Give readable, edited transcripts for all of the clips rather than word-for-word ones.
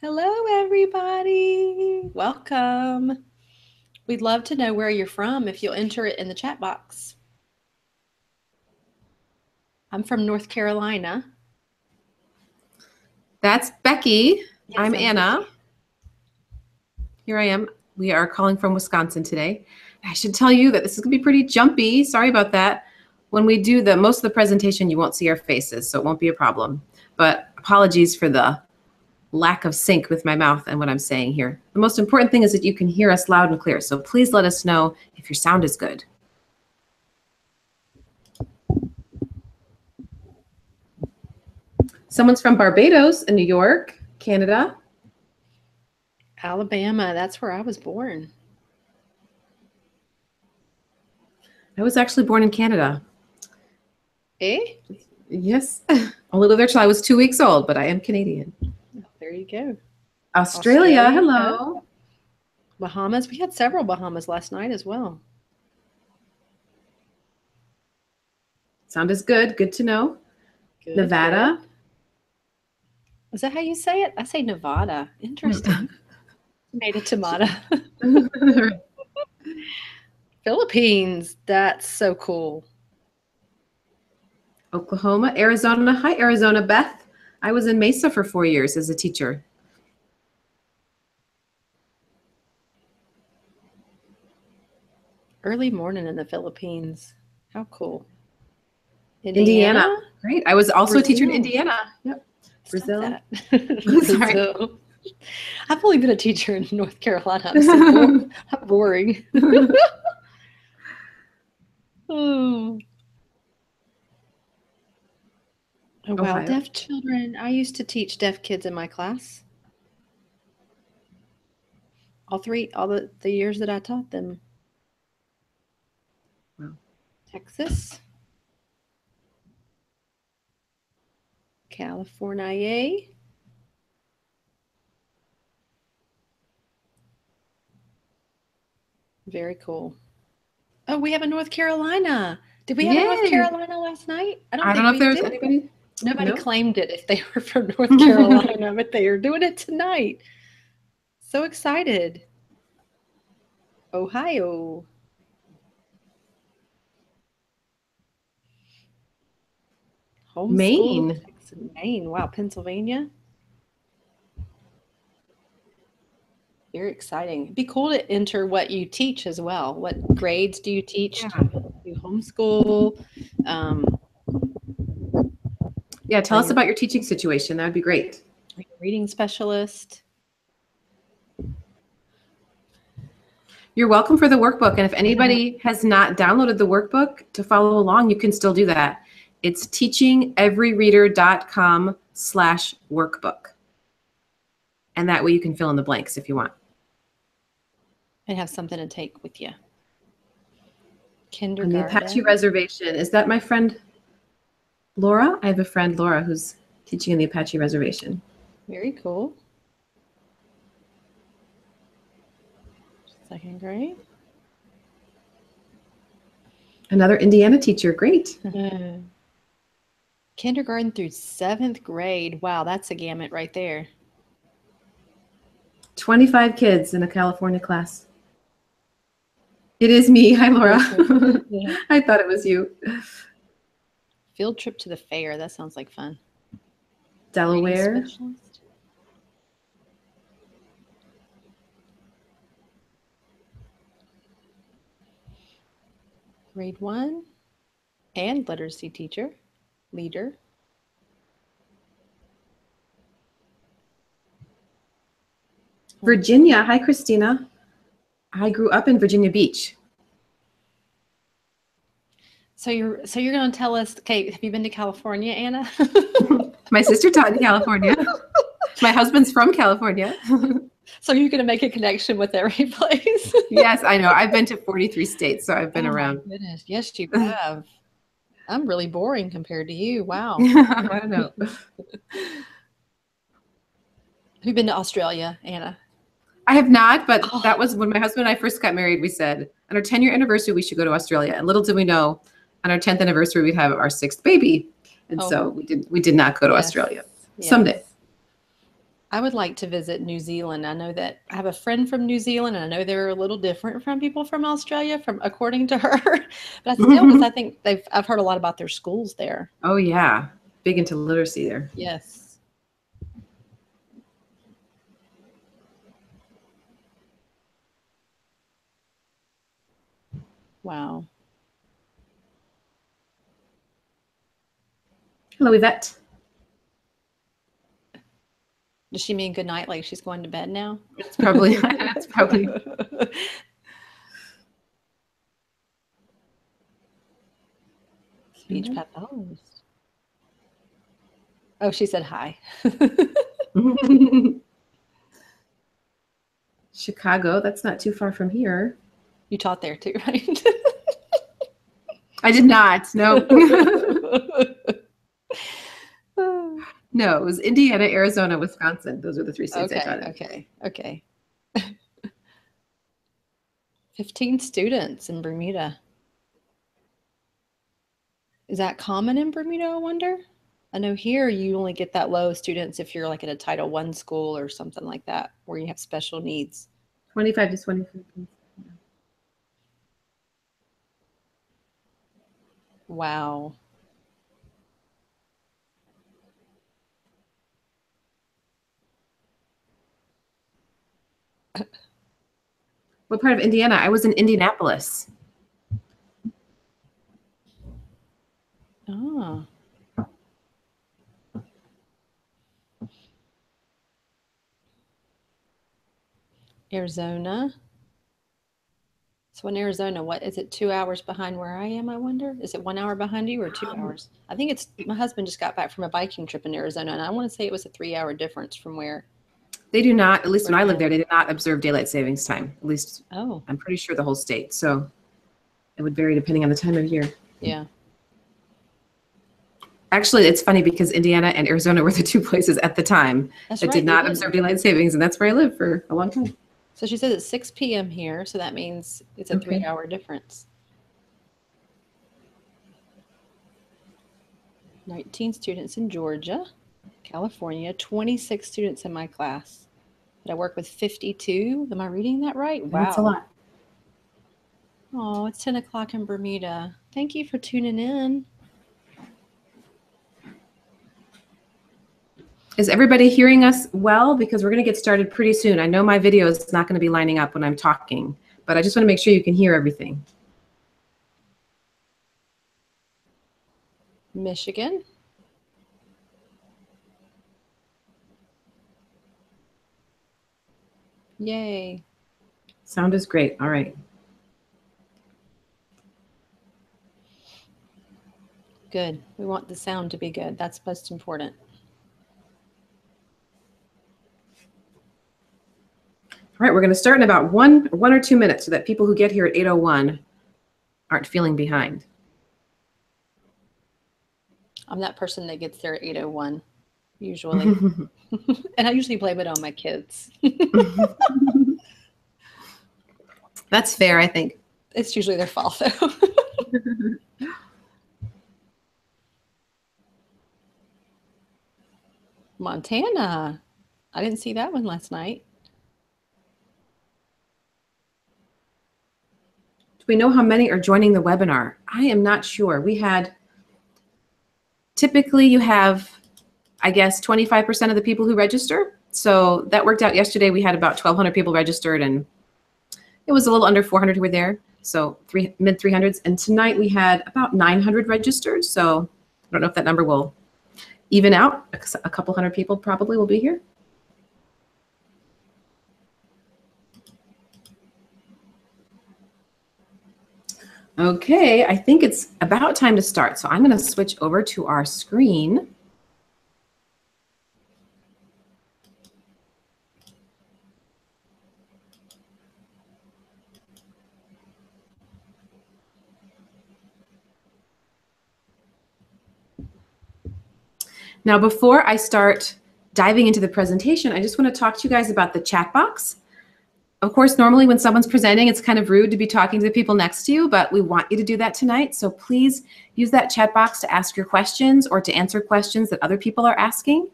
Hello, everybody. Welcome. We'd love to know where you're from if you'll enter it in the chat box. I'm from North Carolina. That's Becky. Yes, I'm Anna. Becky. Here I am. We are calling from Wisconsin today. I should tell you that this is going to be pretty jumpy. Sorry about that. When we do most of the presentation, you won't see our faces, so it won't be a problem. But apologies for the lack of sync with my mouth and what I'm saying here. The most important thing is that you can hear us loud and clear. So please let us know if your sound is good. Someone's from Barbados in New York, Canada. Alabama, that's where I was born. I was actually born in Canada. Eh? Yes. Only lived there till I was 2 weeks old, but I am Canadian. There you go. Australia, hello. Bahamas, we had several Bahamas last night as well. Sound is good. Good to know. Good, Nevada. Good. Is that how you say it? I say Nevada. Interesting. Tomato, tomato. Philippines. That's so cool. Oklahoma, Arizona. Hi, Arizona. Beth. I was in Mesa for 4 years as a teacher. Early morning in the Philippines. How cool. Indiana. Great. I was also a teacher in Indiana. Yep. Brazil. Brazil. I've only been a teacher in North Carolina. I'm boring. Oh, wow. Ohio. Deaf children. I used to teach deaf kids in my class. All the years that I taught them. Wow. Texas. California. Very cool. Oh, we have a North Carolina. Did we have a North Carolina last night? I don't know if there was anybody. Nobody claimed it if they were from North Carolina, but they are doing it tonight. So excited. Ohio. Maine. Maine. Wow, Pennsylvania. Very exciting. It'd be cool to enter what you teach as well. What grades do you teach? Yeah. Do you homeschool? Yeah, tell us about your teaching situation. That would be great. Are you a reading specialist? You're welcome for the workbook. And if anybody has not downloaded the workbook to follow along, you can still do that. It's teachingeveryreader.com/workbook. And that way you can fill in the blanks if you want. And have something to take with you. Kindergarten. On the Apache Reservation. Is that my friend Laura? I have a friend, Laura, who's teaching in the Apache Reservation. Very cool. Second grade. Another Indiana teacher. Great. Kindergarten through 7th grade. Wow, that's a gamut right there. 25 kids in a California class. It is me. Hi, Laura. Yeah. I thought it was you. Field trip to the fair. That sounds like fun. Delaware. Grade 1 and literacy teacher, leader. Virginia. Hi, Christina. I grew up in Virginia Beach. So you're going to tell us, okay, have you been to California, Anna? My sister taught in California. My husband's from California. So you're going to make a connection with every place. Yes, I know. I've been to 43 states, so I've been around. My goodness. Yes, you have. I'm really boring compared to you. Wow. I don't know. Have you been to Australia, Anna? I have not, but that was when my husband and I first got married. We said on our 10-year anniversary, we should go to Australia. And little did we know, on our 10th anniversary, we'd have our 6th baby. And so we did not go to Australia. Yes. Someday. I would like to visit New Zealand. I know that I have a friend from New Zealand, and I know they're a little different from people from Australia, from according to her. But I still, because I think I've heard a lot about their schools there. Oh yeah, big into literacy there. Yes. Wow. Hello, Yvette. Does she mean good night, like she's going to bed now? It's probably it's probably. Speech pathologist. Oh, she said hi. Chicago, that's not too far from here. You taught there too, right? I did not. No. No, it was Indiana, Arizona, Wisconsin. Those were the three states I taught in. Okay. 15 students in Bermuda. Is that common in Bermuda, I wonder? I know here you only get that low students if you're like at a Title I school or something like that, where you have special needs. 25 to 25. Wow. What part of Indiana? I was in Indianapolis. Ah. Arizona. So in Arizona, what is it, 2 hours behind where I am, I wonder? Is it 1 hour behind you or 2 hours? I think it's, my husband just got back from a biking trip in Arizona, and I want to say it was a 3 hour difference from where. They do not, at least when I lived there, they did not observe daylight savings time. At least I'm pretty sure the whole state. So it would vary depending on the time of year. Yeah. Actually, it's funny because Indiana and Arizona were the two places at the time that did not observe daylight savings, and that's where I lived for a long time. So she says it's 6 p.m. here, so that means it's a 3 hour difference. 19 students in Georgia, California, 26 students in my class. But I work with 52. Am I reading that right? Wow. That's a lot. Oh, it's 10 o'clock in Bermuda. Thank you for tuning in. Is everybody hearing us well? Because we're going to get started pretty soon. I know my video is not going to be lining up when I'm talking, but I just want to make sure you can hear everything. Michigan. Yay. Sound is great. All right. Good. We want the sound to be good. That's most important. All right, we're going to start in about one or 2 minutes so that people who get here at 8:01 aren't feeling behind. I'm that person that gets there at 8:01, usually. And I usually blame it on my kids. That's fair, I think. It's usually their fault, though. Montana. I didn't see that one last night. Do we know how many are joining the webinar? I am not sure. We had, typically you have, I guess, 25% of the people who register. So that worked out yesterday. We had about 1,200 people registered, and it was a little under 400 who were there. So mid 300s. And tonight we had about 900 registered. So I don't know if that number will even out. A couple hundred people probably will be here. Okay, I think it's about time to start. So I'm going to switch over to our screen. Now, before I start diving into the presentation, I just want to talk to you guys about the chat box. Of course, normally when someone's presenting, it's kind of rude to be talking to the people next to you, but we want you to do that tonight. So please use that chat box to ask your questions or to answer questions that other people are asking.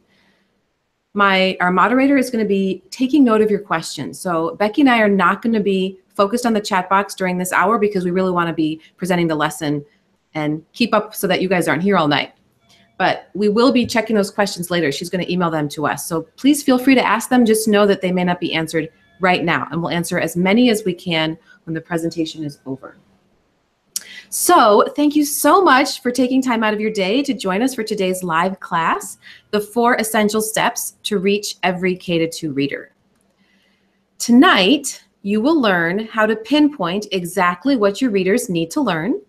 our moderator is going to be taking note of your questions. So Becky and I are not going to be focused on the chat box during this hour because we really want to be presenting the lesson and keep up so that you guys aren't here all night. But we will be checking those questions later. She's going to email them to us. So please feel free to ask them. Just know that they may not be answered right now, and we'll answer as many as we can when the presentation is over. So thank you so much for taking time out of your day to join us for today's live class, The 4 Essential Steps to Reach Every K-2 Reader. Tonight, you will learn how to pinpoint exactly what your readers need to learn.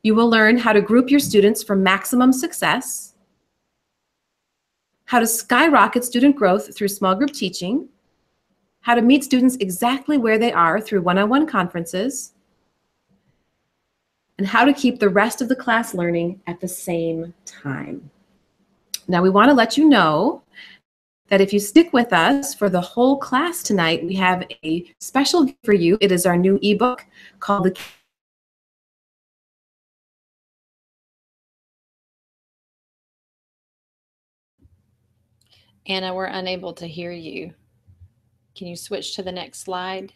You will learn how to group your students for maximum success, how to skyrocket student growth through small group teaching, how to meet students exactly where they are through one-on-one conferences, and how to keep the rest of the class learning at the same time. Now, we want to let you know that if you stick with us for the whole class tonight, we have a special gift for you. It is our new ebook called The Anna, we're unable to hear you. Can you switch to the next slide?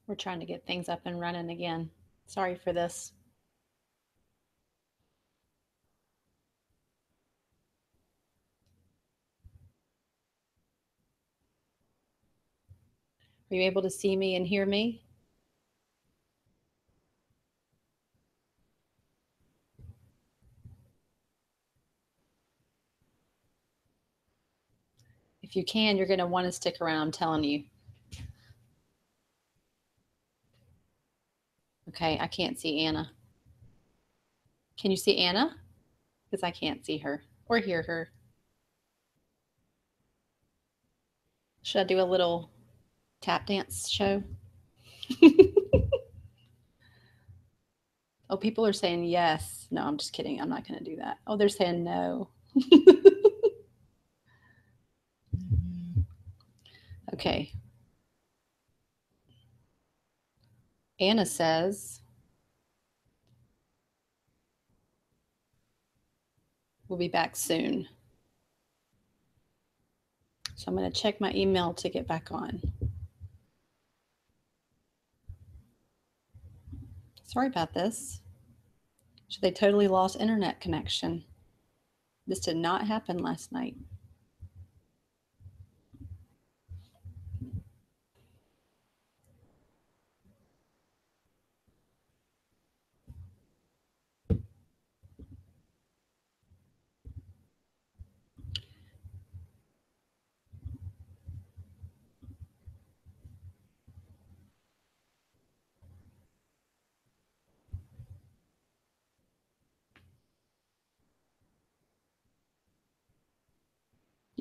We're trying to get things up and running again. Sorry for this. Are you able to see me and hear me? If you can, you're going to want to stick around, I'm telling you. Okay, I can't see Anna. Can you see Anna? Because I can't see her or hear her. Should I do a little tap dance show? Oh, people are saying yes. No, I'm just kidding. I'm not going to do that. Oh, they're saying no. Okay. Anna says we'll be back soon. So I'm going to check my email to get back on. Sorry about this. So they totally lost internet connection. This did not happen last night.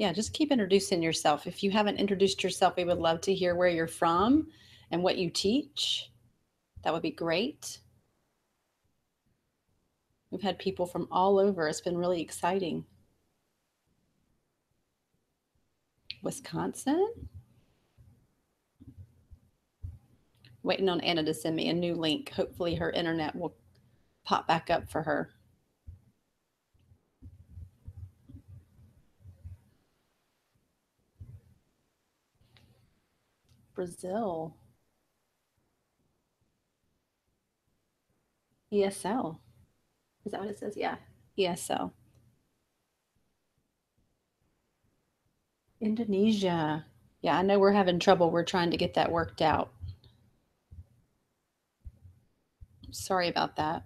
Yeah, just keep introducing yourself. If you haven't introduced yourself, we would love to hear where you're from and what you teach. That would be great. We've had people from all over. It's been really exciting. Wisconsin? Waiting on Anna to send me a new link. Hopefully, her internet will pop back up for her. Brazil. ESL. Is that what it says? Yeah. ESL. Indonesia. Yeah, I know we're having trouble. We're trying to get that worked out. Sorry about that.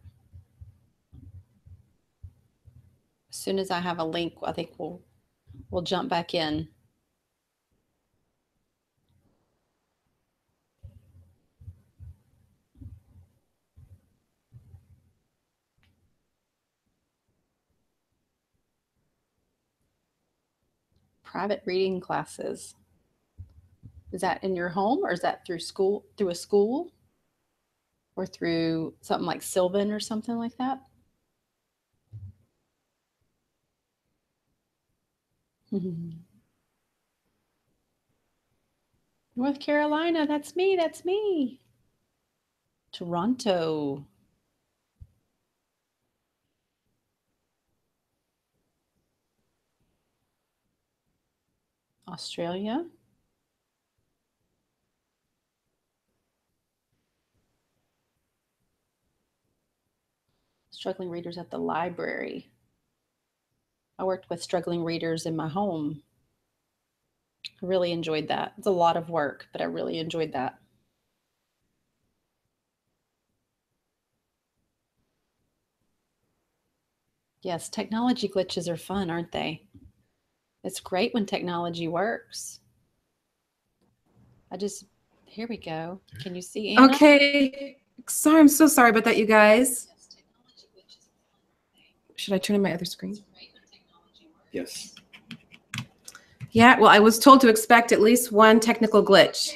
As soon as I have a link, I think we'll jump back in. Private reading classes. Is that in your home or is that through school, through a school or through something like Sylvan or something like that? North Carolina, that's me, that's me. Toronto. Australia. Struggling readers at the library. I worked with struggling readers in my home. I really enjoyed that. It's a lot of work, but I really enjoyed that. Yes, technology glitches are fun, aren't they? It's great when technology works. Here we go. Can you see Anna? Okay. Sorry, I'm so sorry about that, you guys. Should I turn on my other screen? Yes. Yeah, well, I was told to expect at least one technical glitch.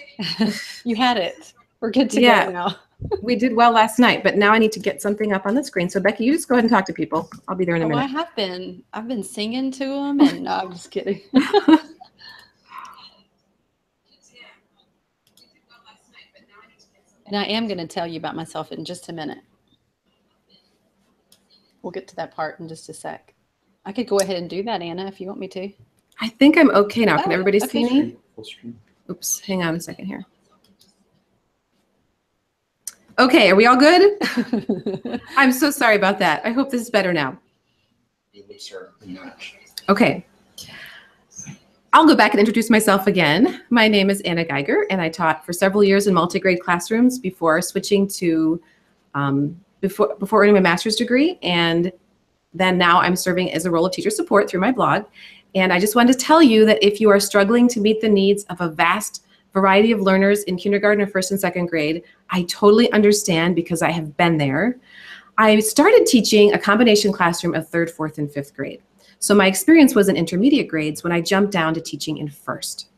You had it. We're good to Yeah. go now. We did well last night, but now I need to get something up on the screen. So Becky, you just go ahead and talk to people. I'll be there in a minute. I have been. I've been singing to them, and no, I'm just kidding. And I am going to tell you about myself in just a minute. We'll get to that part in just a sec. I could go ahead and do that, Anna, if you want me to. I think I'm okay now. Can everybody okay. see me? Full screen. Oops, hang on a second here. Okay, are we all good? I'm so sorry about that. I hope this is better now. Okay. I'll go back and introduce myself again. My name is Anna Geiger, and I taught for several years in multi-grade classrooms before switching to, before earning my master's degree. And then now I'm serving as a role of teacher support through my blog. And I just wanted to tell you that if you are struggling to meet the needs of a vast variety of learners in kindergarten or first and second grade, I totally understand because I have been there. I started teaching a combination classroom of third, fourth, and fifth grade. So my experience was in intermediate grades when I jumped down to teaching in first.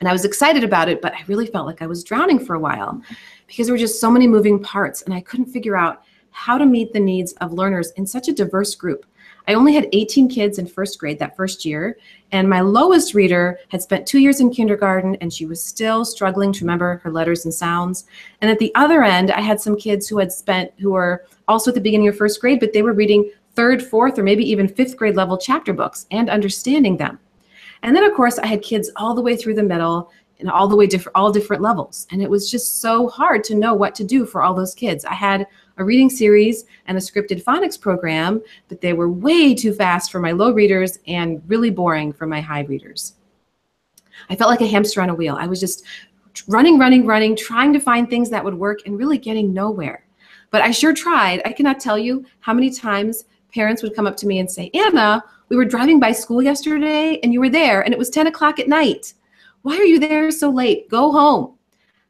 And I was excited about it, but I really felt like I was drowning for a while because there were just so many moving parts and I couldn't figure out how to meet the needs of learners in such a diverse group. I only had 18 kids in first grade that first year, and my lowest reader had spent 2 years in kindergarten and she was still struggling to remember her letters and sounds. And at the other end, I had some kids who were also at the beginning of first grade, but they were reading third, fourth, or maybe even fifth grade level chapter books and understanding them. And then of course I had kids all the way through the middle and all different levels. And it was just so hard to know what to do for all those kids. I had a reading series and a scripted phonics program, but they were way too fast for my low readers and really boring for my high readers. I felt like a hamster on a wheel. I was just running, trying to find things that would work and really getting nowhere. But I sure tried. I cannot tell you how many times parents would come up to me and say, Anna, we were driving by school yesterday and you were there and it was 10 o'clock at night. Why are you there so late? Go home.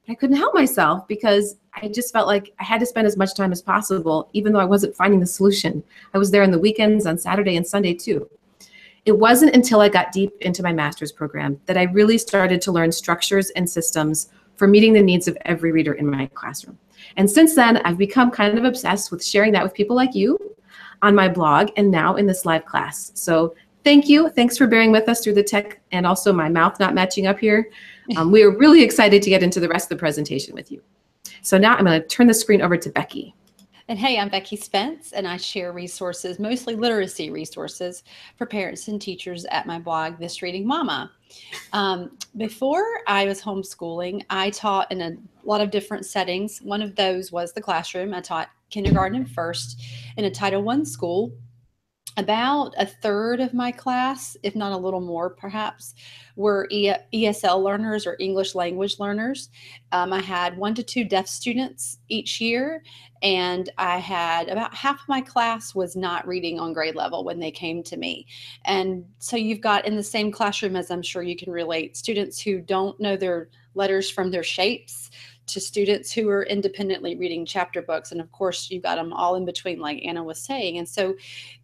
I couldn't help myself because I just felt like I had to spend as much time as possible, even though I wasn't finding the solution. I was there on the weekends, on Saturday and Sunday too. It wasn't until I got deep into my master's program that I really started to learn structures and systems for meeting the needs of every reader in my classroom. And since then, I've become kind of obsessed with sharing that with people like you on my blog and now in this live class. So thank you. Thanks for bearing with us through the tech and also my mouth not matching up here. We are really excited to get into the rest of the presentation with you. So now I'm going to turn the screen over to Becky. And hey, I'm Becky Spence, and I share resources, mostly literacy resources, for parents and teachers at my blog, This Reading Mama. Before I was homeschooling, I taught in a lot of different settings. One of those was the classroom. I taught kindergarten and first in a Title I school. About a third of my class, if not a little more perhaps, were ESL learners or English language learners. I had 1 to 2 deaf students each year, and I had about half of my class was not reading on grade level when they came to me. And so you've got in the same classroom, as I'm sure you can relate, students who don't know their letters from their shapes, to students who are independently reading chapter books. And of course, you've got them all in between, like Anna was saying. And so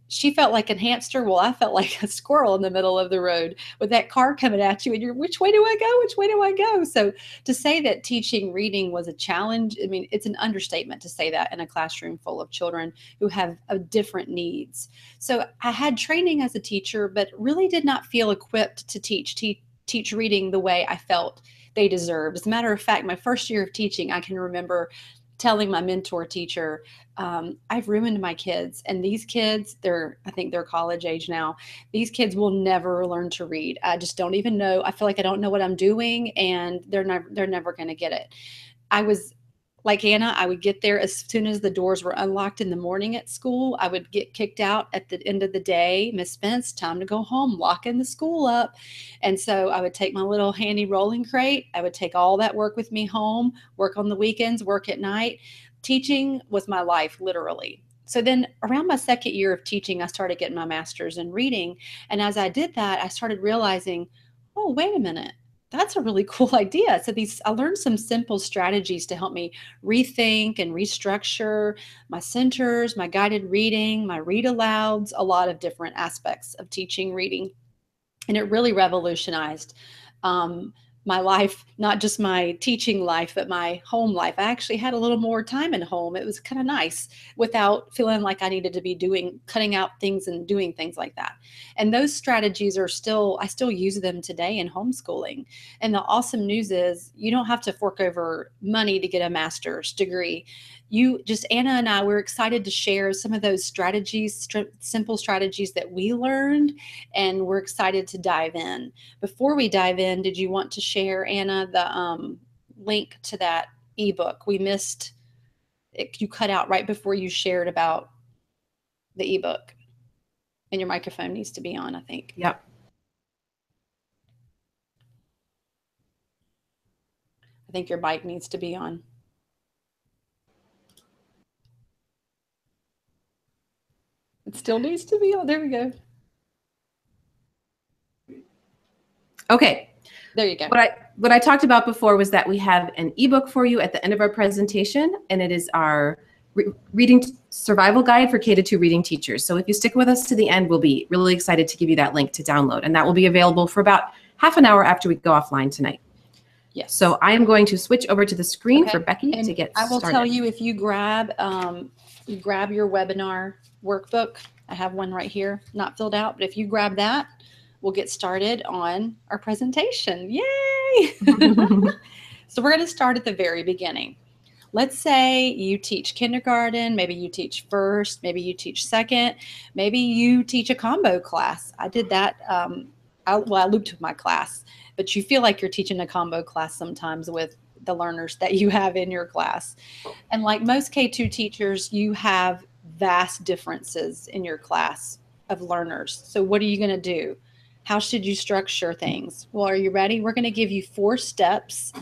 she felt like a hamster. Well, I felt like a squirrel in the middle of the road with that car coming at you, and you're, which way do I go? Which way do I go? So to say that teaching reading was a challenge, I mean, it's an understatement to say that in a classroom full of children who have different needs. So I had training as a teacher, but really did not feel equipped to teach reading the way I felt they deserved. As a matter of fact, my first year of teaching, I can remember telling my mentor teacher, I've ruined my kids, and these kids, I think they're college age now. These kids will never learn to read. I just don't even know. I feel like I don't know what I'm doing, and they're never going to get it. I was like Anna, I would get there as soon as the doors were unlocked in the morning at school. I would get kicked out at the end of the day. Miss Spence, time to go home, locking the school up. And so I would take my little handy rolling crate. I would take all that work with me home, work on the weekends, work at night. Teaching was my life, literally. So then around my second year of teaching, I started getting my master's in reading. And as I did that, I started realizing, oh, wait a minute. That's a really cool idea. So I learned some simple strategies to help me rethink and restructure my centers, my guided reading, my read alouds, a lot of different aspects of teaching reading. And it really revolutionized my life, not just my teaching life, but my home life. I actually had a little more time at home. It was kind of nice without feeling like I needed to be cutting out things and doing things like that. And those strategies I still use them today in homeschooling. And the awesome news is you don't have to fork over money to get a master's degree. Anna and I, we're excited to share some of those strategies, simple strategies that we learned, and we're excited to dive in. Before we dive in, did you want to share, Anna, the link to that ebook? We missed it. You cut out right before you shared about the ebook, and your microphone needs to be on, I think. Yep. I think your mic needs to be on. It still needs to be on. There we go. Okay. There you go. What I talked about before was that we have an ebook for you at the end of our presentation, and it is our reading survival guide for K-2 reading teachers. So if you stick with us to the end, we'll be really excited to give you that link to download, and that will be available for about half an hour after we go offline tonight. Yes. So I am going to switch over to the screen for Becky to get started. I will tell you, if you grab your webinar workbook, I have one right here, not filled out, but if you grab that, we'll get started on our presentation. Yay! So we're going to start at the very beginning. Let's say you teach kindergarten, maybe you teach first, maybe you teach second, maybe you teach a combo class. I did that. I looped my class, but you feel like you're teaching a combo class sometimes with the learners that you have in your class. And like most K-2 teachers, you have vast differences in your class of learners. So what are you going to do? How should you structure things? Well, are you ready? We're going to give you 4 steps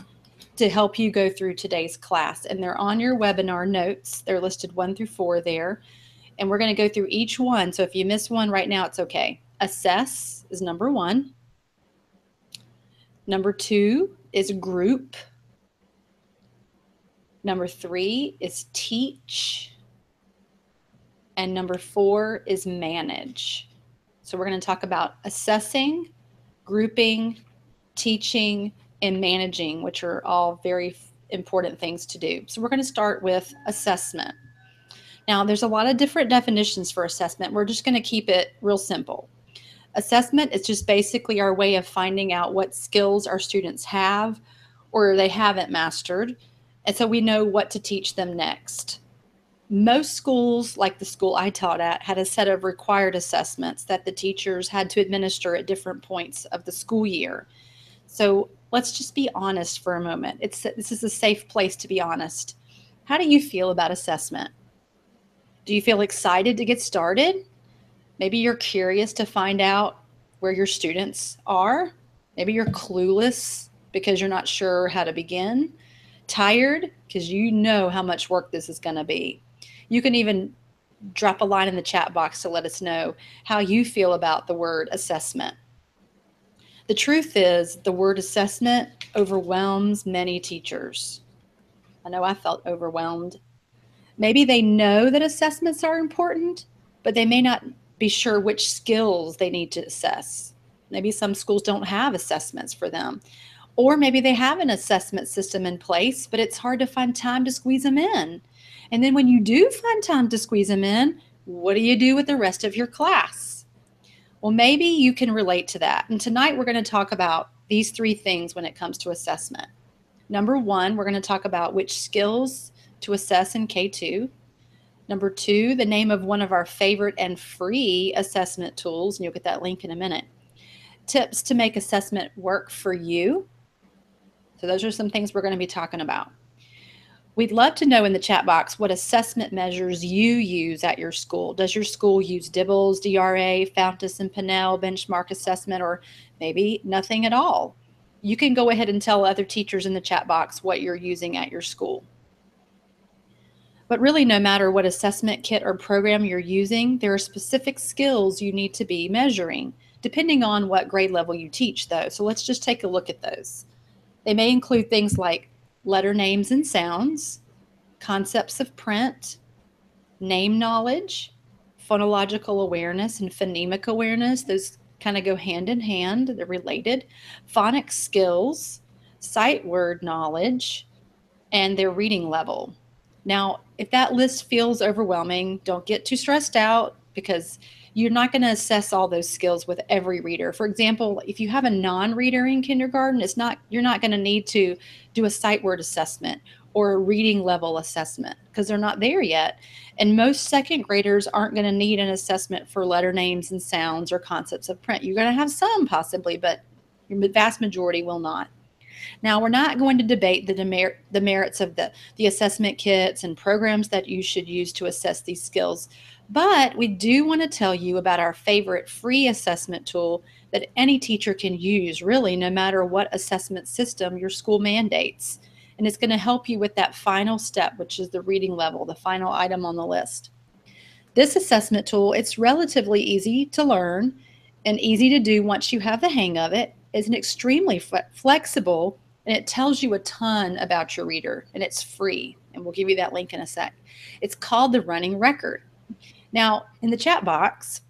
to help you go through today's class. And they're on your webinar notes. They're listed 1 through 4 there. And we're going to go through each one. So if you miss one right now, it's okay. Assess is number 1. Number 2 is group. Number 3 is teach. And number 4 is manage. So we're going to talk about assessing, grouping, teaching, and managing, which are all very important things to do. So we're going to start with assessment. Now, there's a lot of different definitions for assessment. We're just going to keep it real simple. Assessment is just basically our way of finding out what skills our students have or they haven't mastered, and so we know what to teach them next. Most schools, like the school I taught at, had a set of required assessments that the teachers had to administer at different points of the school year. So let's just be honest for a moment. This is a safe place to be honest. How do you feel about assessment? Do you feel excited to get started? Maybe you're curious to find out where your students are. Maybe you're clueless because you're not sure how to begin. Tired because you know how much work this is going to be. You can even drop a line in the chat box to let us know how you feel about the word assessment. The truth is, the word assessment overwhelms many teachers. I know I felt overwhelmed. Maybe they know that assessments are important, but they may not be sure which skills they need to assess. Maybe some schools don't have assessments for them. Or maybe they have an assessment system in place, but it's hard to find time to squeeze them in. And then when you do find time to squeeze them in, what do you do with the rest of your class? Well, maybe you can relate to that. And tonight we're going to talk about these three things when it comes to assessment. Number one, we're going to talk about which skills to assess in K2. Number two, the name of one of our favorite and free assessment tools, and you'll get that link in a minute. Tips to make assessment work for you. So those are some things we're going to be talking about. We'd love to know in the chat box what assessment measures you use at your school. Does your school use DIBELS, DRA, Fountas and Pinnell, benchmark assessment, or maybe nothing at all? You can go ahead and tell other teachers in the chat box what you're using at your school. But really, no matter what assessment kit or program you're using, there are specific skills you need to be measuring, depending on what grade level you teach, though. So let's just take a look at those. They may include things like letter names and sounds, concepts of print, name knowledge, phonological awareness and phonemic awareness. Those kind of go hand in hand, they're related. Phonics skills, sight word knowledge, and their reading level. Now, if that list feels overwhelming, don't get too stressed out because you're not going to assess all those skills with every reader. For example, if you have a non-reader in kindergarten, you're not going to need to do a sight word assessment or a reading level assessment because they're not there yet. And most second graders aren't going to need an assessment for letter names and sounds or concepts of print. You're going to have some possibly, but the vast majority will not. Now, we're not going to debate the merits of the assessment kits and programs that you should use to assess these skills, but we do want to tell you about our favorite free assessment tool that any teacher can use, really, no matter what assessment system your school mandates. And it's going to help you with that final step, which is the reading level, the final item on the list. This assessment tool, it's relatively easy to learn and easy to do once you have the hang of it. It's extremely flexible, and it tells you a ton about your reader, and it's free. And we'll give you that link in a sec. It's called the Running Record. Now, in the chat box,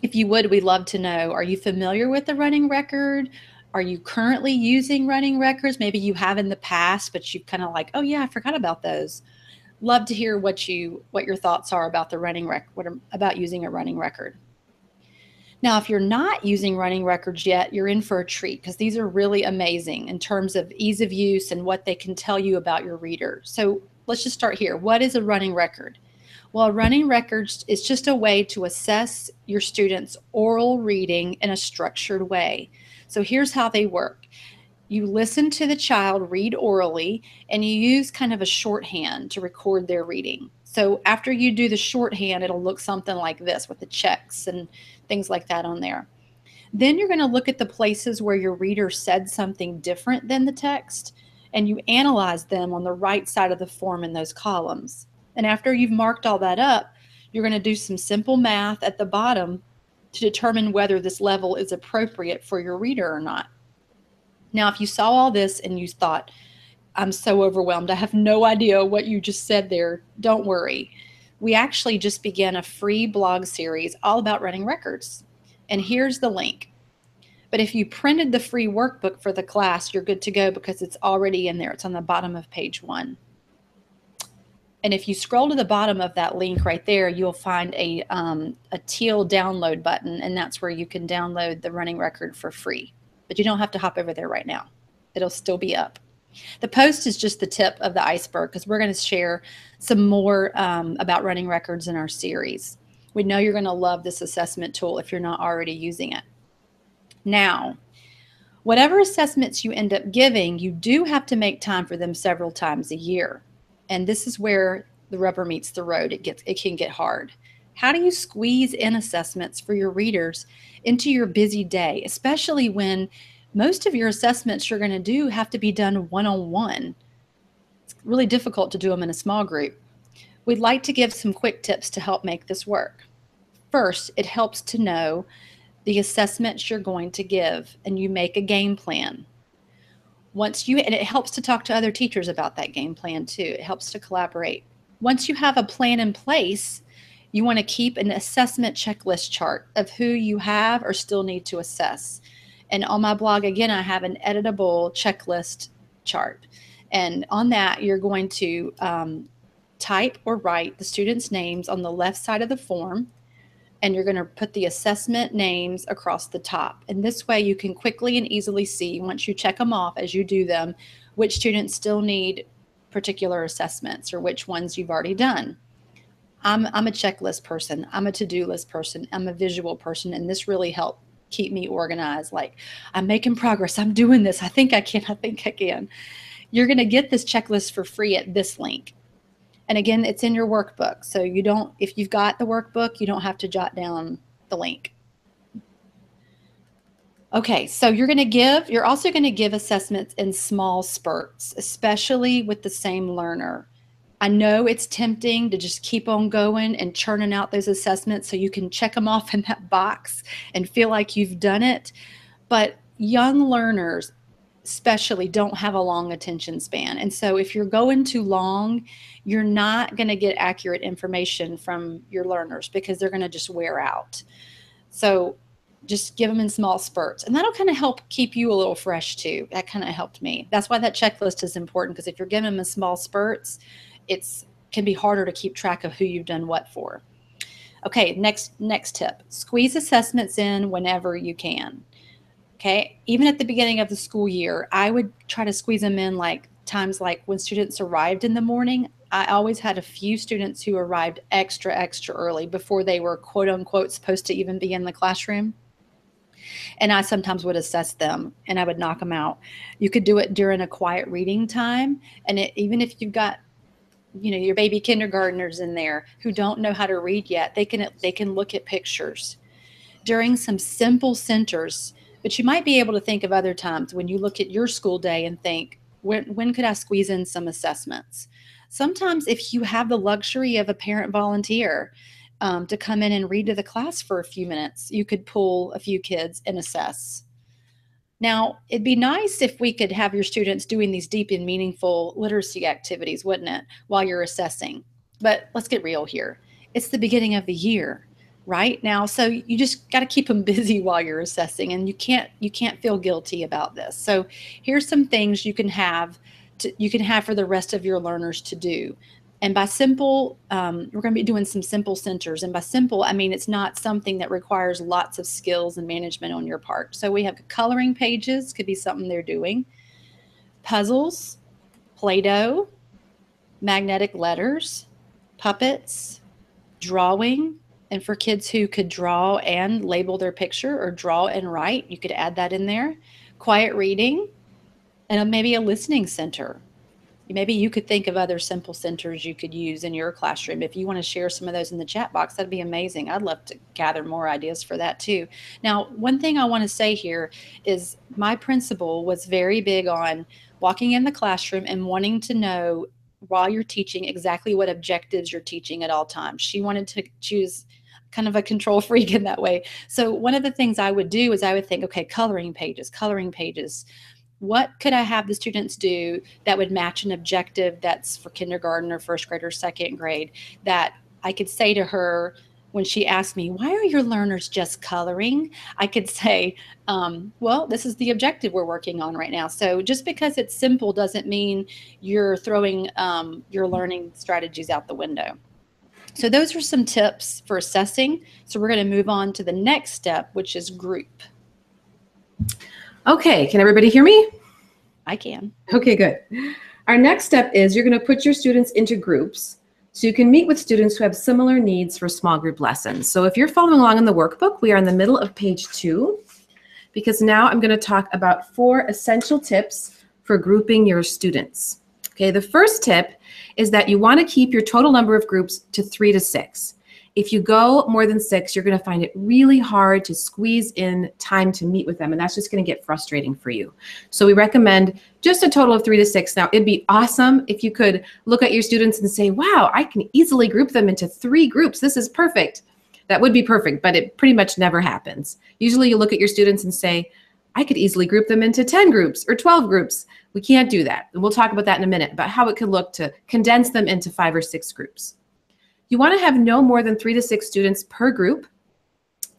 if you would, we'd love to know, are you familiar with the Running Record? Are you currently using running records? Maybe you have in the past, but you've kind of like, oh yeah, I forgot about those. Love to hear what your thoughts are about the running record, about using a running record. Now, if you're not using running records yet, you're in for a treat because these are really amazing in terms of ease of use and what they can tell you about your reader. So let's just start here. What is a running record? Well, a running record is just a way to assess your students' oral reading in a structured way. So here's how they work. You listen to the child read orally, and you use kind of a shorthand to record their reading. So after you do the shorthand, it'll look something like this with the checks and things like that on there. Then you're going to look at the places where your reader said something different than the text, and you analyze them on the right side of the form in those columns. And after you've marked all that up, you're going to do some simple math at the bottom to determine whether this level is appropriate for your reader or not. Now, if you saw all this and you thought, I'm so overwhelmed, I have no idea what you just said there, don't worry. We actually just began a free blog series all about running records. And here's the link. But if you printed the free workbook for the class, you're good to go because it's already in there. It's on the bottom of page 1. And if you scroll to the bottom of that link right there, you'll find a teal download button, and that's where you can download the running record for free. But you don't have to hop over there right now. It'll still be up. The post is just the tip of the iceberg because we're going to share some more about running records in our series. We know you're going to love this assessment tool if you're not already using it. Now, whatever assessments you end up giving, you do have to make time for them several times a year. And this is where the rubber meets the road. It can get hard. How do you squeeze in assessments for your readers into your busy day, especially when most of your assessments you're going to do have to be done one-on-one? It's really difficult to do them in a small group. We'd like to give some quick tips to help make this work. First, it helps to know the assessments you're going to give, and you make a game plan. And it helps to talk to other teachers about that game plan too. It helps to collaborate. Once you have a plan in place, you want to keep an assessment checklist chart of who you have or still need to assess. And on my blog, again, I have an editable checklist chart. And on that, you're going to type or write the students' names on the left side of the form, and you're going to put the assessment names across the top. And this way you can quickly and easily see, once you check them off as you do them, which students still need particular assessments or which ones you've already done. I'm a checklist person. I'm a to-do list person. I'm a visual person, and this really helped keep me organized. Like, I'm making progress. I'm doing this. I think I can. I think I can. You're going to get this checklist for free at this link. And again, it's in your workbook. So if you've got the workbook, you don't have to jot down the link. Okay, so you're also going to give assessments in small spurts, especially with the same learner. I know it's tempting to just keep on going and churning out those assessments so you can check them off in that box and feel like you've done it. But young learners especially don't have a long attention span. And so if you're going too long, you're not going to get accurate information from your learners because they're going to just wear out. So just give them in small spurts. And that'll kind of help keep you a little fresh too. That kind of helped me. That's why that checklist is important, because if you're giving them in small spurts, it can be harder to keep track of who you've done what for. Okay, next tip. Squeeze assessments in whenever you can. Okay, even at the beginning of the school year, I would try to squeeze them in times like when students arrived in the morning. I always had a few students who arrived extra early before they were quote unquote supposed to even be in the classroom. And I sometimes would assess them and I would knock them out. You could do it during a quiet reading time. And even if you've got your baby kindergartners in there who don't know how to read yet, they can look at pictures during some simple centers. But you might be able to think of other times when you look at your school day and think, when could I squeeze in some assessments? Sometimes if you have the luxury of a parent volunteer to come in and read to the class for a few minutes, you could pull a few kids and assess. Now, it'd be nice if we could have your students doing these deep and meaningful literacy activities, wouldn't it, while you're assessing? But let's get real here. It's the beginning of the year. Right now, so you just got to keep them busy while you're assessing, and you can't feel guilty about this. So here's some things you can have for the rest of your learners to do. And by simple, we're going to be doing some simple centers. And by simple, I mean it's not something that requires lots of skills and management on your part. So we have coloring pages, could be something they're doing, puzzles, Play-Doh, magnetic letters, puppets, drawing. And for kids who could draw and label their picture or draw and write, you could add that in there. Quiet reading, and maybe a listening center. Maybe you could think of other simple centers you could use in your classroom. If you want to share some of those in the chat box, that'd be amazing. I'd love to gather more ideas for that too. Now, one thing I want to say here is my principal was very big on walking in the classroom and wanting to know while you're teaching exactly what objectives you're teaching at all times. She wanted to choose kind of a control freak in that way. So one of the things I would do is I would think, okay, coloring pages. What could I have the students do that would match an objective that's for kindergarten or first grade or second grade, that I could say to her, when she asked me, why are your learners just coloring? I could say, well, this is the objective we're working on right now. So just because it's simple doesn't mean you're throwing your learning strategies out the window. So those are some tips for assessing. So we're going to move on to the next step, which is group. Okay, can everybody hear me? I can. Okay, good. Our next step is you're going to put your students into groups so you can meet with students who have similar needs for small group lessons. So if you're following along in the workbook, we are in the middle of page 2, because now I'm going to talk about 4 essential tips for grouping your students. Okay, the first tip is that you want to keep your total number of groups to 3 to 6. If you go more than 6, you're going to find it really hard to squeeze in time to meet with them, and that's just going to get frustrating for you. So we recommend just a total of 3 to 6. Now, it'd be awesome if you could look at your students and say, wow, I can easily group them into 3 groups. This is perfect. That would be perfect, but it pretty much never happens. Usually you look at your students and say, I could easily group them into 10 groups or 12 groups. We can't do that. And we'll talk about that in a minute, about how it could look to condense them into 5 or 6 groups. You want to have no more than 3 to 6 students per group.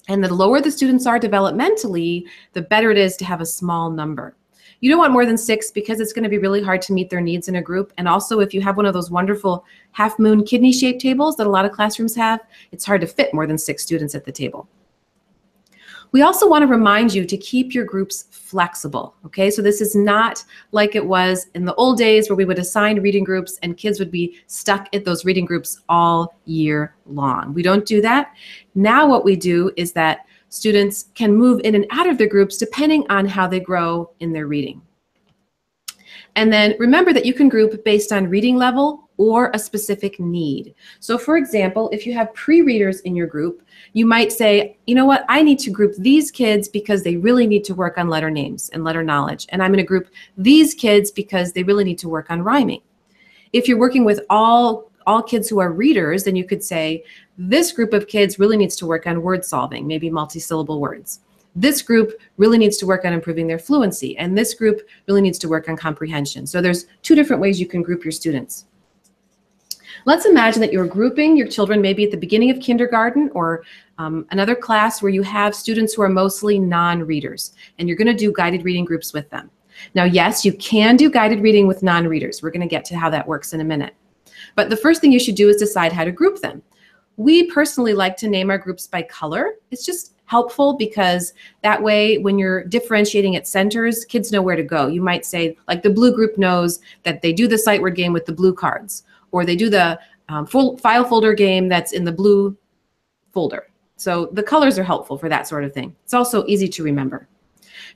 And the lower the students are developmentally, the better it is to have a small number. You don't want more than 6 because it's going to be really hard to meet their needs in a group. And also, if you have one of those wonderful half-moon kidney-shaped tables that a lot of classrooms have, it's hard to fit more than 6 students at the table. We also want to remind you to keep your groups flexible, okay? So this is not like it was in the old days where we would assign reading groups and kids would be stuck at those reading groups all year long. We don't do that. Now what we do is that students can move in and out of their groups depending on how they grow in their reading. And then remember that you can group based on reading level or a specific need. So for example, if you have pre-readers in your group, you might say, you know what, I need to group these kids because they really need to work on letter names and letter knowledge. And I'm going to group these kids because they really need to work on rhyming. If you're working with all kids who are readers, then you could say, this group of kids really needs to work on word solving, maybe multi-syllable words. This group really needs to work on improving their fluency, and this group really needs to work on comprehension. So there's 2 different ways you can group your students. Let's imagine that you're grouping your children maybe at the beginning of kindergarten or another class where you have students who are mostly non-readers, and you're going to do guided reading groups with them. Now, yes, you can do guided reading with non-readers. We're going to get to how that works in a minute. But the first thing you should do is decide how to group them. We personally like to name our groups by color. It's just helpful because that way when you're differentiating at centers, kids know where to go. You might say, like, the blue group knows that they do the sight word game with the blue cards, or they do the file folder game that's in the blue folder. So the colors are helpful for that sort of thing. It's also easy to remember.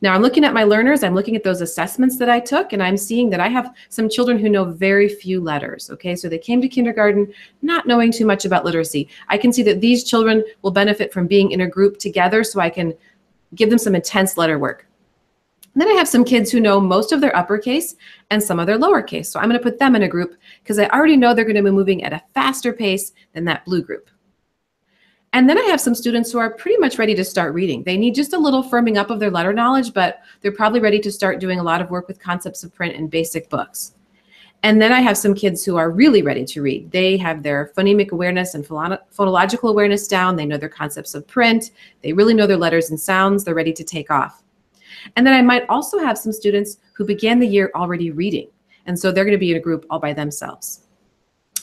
Now I'm looking at my learners, I'm looking at those assessments that I took, and I'm seeing that I have some children who know very few letters, okay? So they came to kindergarten not knowing too much about literacy. I can see that these children will benefit from being in a group together, so I can give them some intense letter work. And then I have some kids who know most of their uppercase and some of their lowercase, so I'm going to put them in a group because I already know they're going to be moving at a faster pace than that blue group. And then I have some students who are pretty much ready to start reading. They need just a little firming up of their letter knowledge, but they're probably ready to start doing a lot of work with concepts of print and basic books. And then I have some kids who are really ready to read. They have their phonemic awareness and phonological awareness down. They know their concepts of print. They really know their letters and sounds. They're ready to take off. And then I might also have some students who began the year already reading. And so they're going to be in a group all by themselves.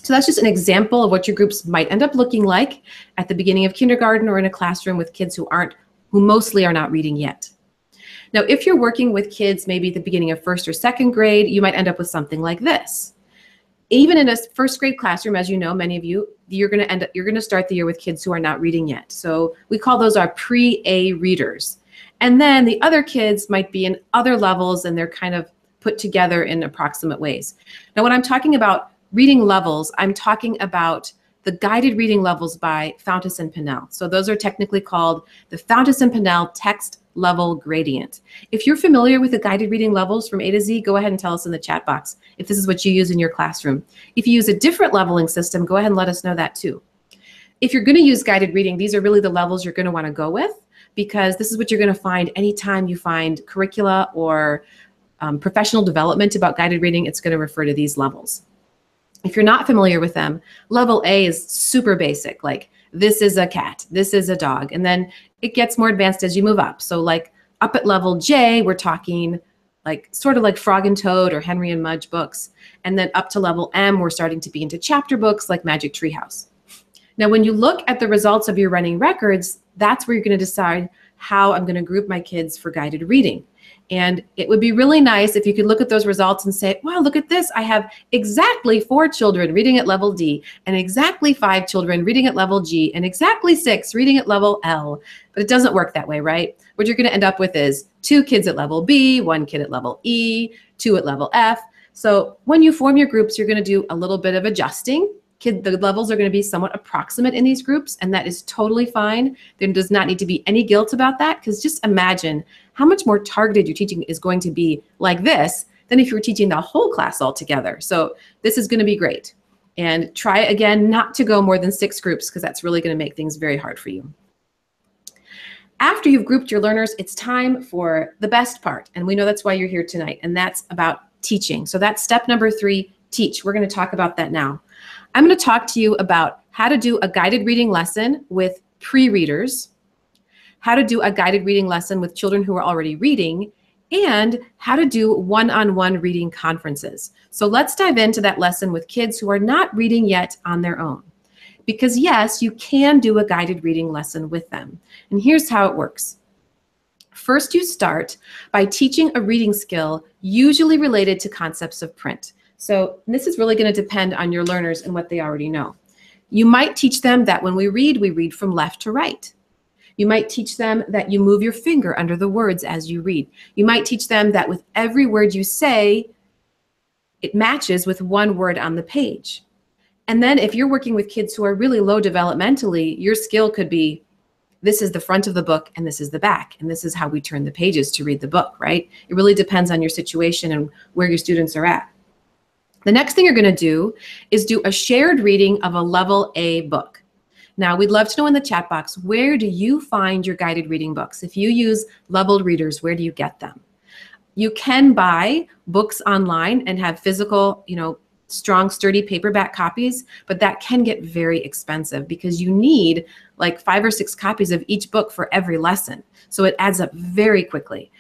So that's just an example of what your groups might end up looking like at the beginning of kindergarten or in a classroom with kids who mostly are not reading yet. Now, if you're working with kids maybe at the beginning of 1st or 2nd grade, you might end up with something like this. Even in a 1st grade classroom, as you know, many of you, you're going to start the year with kids who are not reading yet. So we call those our pre-A readers. And then the other kids might be in other levels, and they're kind of put together in approximate ways. Now, when I'm talking about reading levels, I'm talking about the guided reading levels by Fountas and Pinnell. So those are technically called the Fountas and Pinnell text level gradient. If you're familiar with the guided reading levels from A to Z, go ahead and tell us in the chat box if this is what you use in your classroom. If you use a different leveling system, go ahead and let us know that too. If you're going to use guided reading, these are really the levels you're going to want to go with, because this is what you're going to find anytime you find curricula or professional development about guided reading. It's going to refer to these levels. If you're not familiar with them, level A is super basic, like this is a cat, this is a dog. And then it gets more advanced as you move up. So like up at level J, we're talking like sort of like Frog and Toad or Henry and Mudge books. And then up to level M, we're starting to be into chapter books like Magic Treehouse. Now, when you look at the results of your running records, that's where you're going to decide how I'm going to group my kids for guided reading. And it would be really nice if you could look at those results and say, wow, look at this. I have exactly 4 children reading at level D, and exactly 5 children reading at level G, and exactly 6 reading at level L. But it doesn't work that way, right? What you're going to end up with is 2 kids at level B, 1 kid at level E, 2 at level F. So when you form your groups, you're going to do a little bit of adjusting. The levels are going to be somewhat approximate in these groups, and that is totally fine. There does not need to be any guilt about that, because just imagine how much more targeted your teaching is going to be like this than if you were teaching the whole class all together. So this is going to be great. And try again not to go more than 6 groups, because that's really going to make things very hard for you. After you've grouped your learners, it's time for the best part. And we know that's why you're here tonight, and that's about teaching. So that's step number 3, teach. We're going to talk about that now. I'm going to talk to you about how to do a guided reading lesson with pre-readers, how to do a guided reading lesson with children who are already reading, and how to do one-on-one reading conferences. So let's dive into that lesson with kids who are not reading yet on their own. Because yes, you can do a guided reading lesson with them. And here's how it works. First, you start by teaching a reading skill usually related to concepts of print. So this is really going to depend on your learners and what they already know. You might teach them that when we read from left to right. You might teach them that you move your finger under the words as you read. You might teach them that with every word you say, it matches with one word on the page. And then if you're working with kids who are really low developmentally, your skill could be, this is the front of the book and this is the back, and this is how we turn the pages to read the book, right? It really depends on your situation and where your students are at. The next thing you're going to do is do a shared reading of a level A book. Now, we'd love to know in the chat box, where do you find your guided reading books? If you use leveled readers, where do you get them? You can buy books online and have physical, strong, sturdy paperback copies, but that can get very expensive because you need like 5 or 6 copies of each book for every lesson. So it adds up very quickly.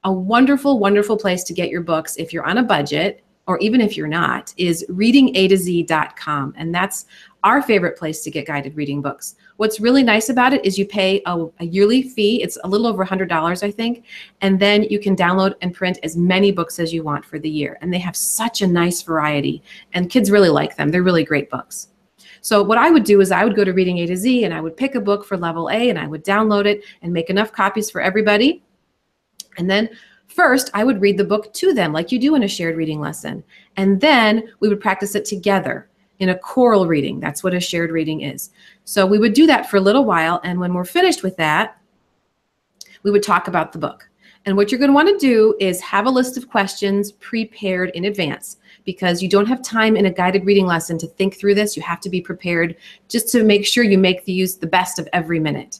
A wonderful, wonderful place to get your books if you're on a budget, or even if you're not, is readingatozee.com. And that's our favorite place to get guided reading books. What's really nice about it is you pay a yearly fee. It's a little over $100, I think. And then you can download and print as many books as you want for the year. And they have such a nice variety. And kids really like them. They're really great books. So what I would do is I would go to Reading A to Z and I would pick a book for level A and I would download it and make enough copies for everybody. And then first, I would read the book to them like you do in a shared reading lesson. And then we would practice it together in a choral reading. That's what a shared reading is. So we would do that for a little while. And when we're finished with that, we would talk about the book. And what you're going to want to do is have a list of questions prepared in advance, because you don't have time in a guided reading lesson to think through this. You have to be prepared just to make sure you make the best of every minute.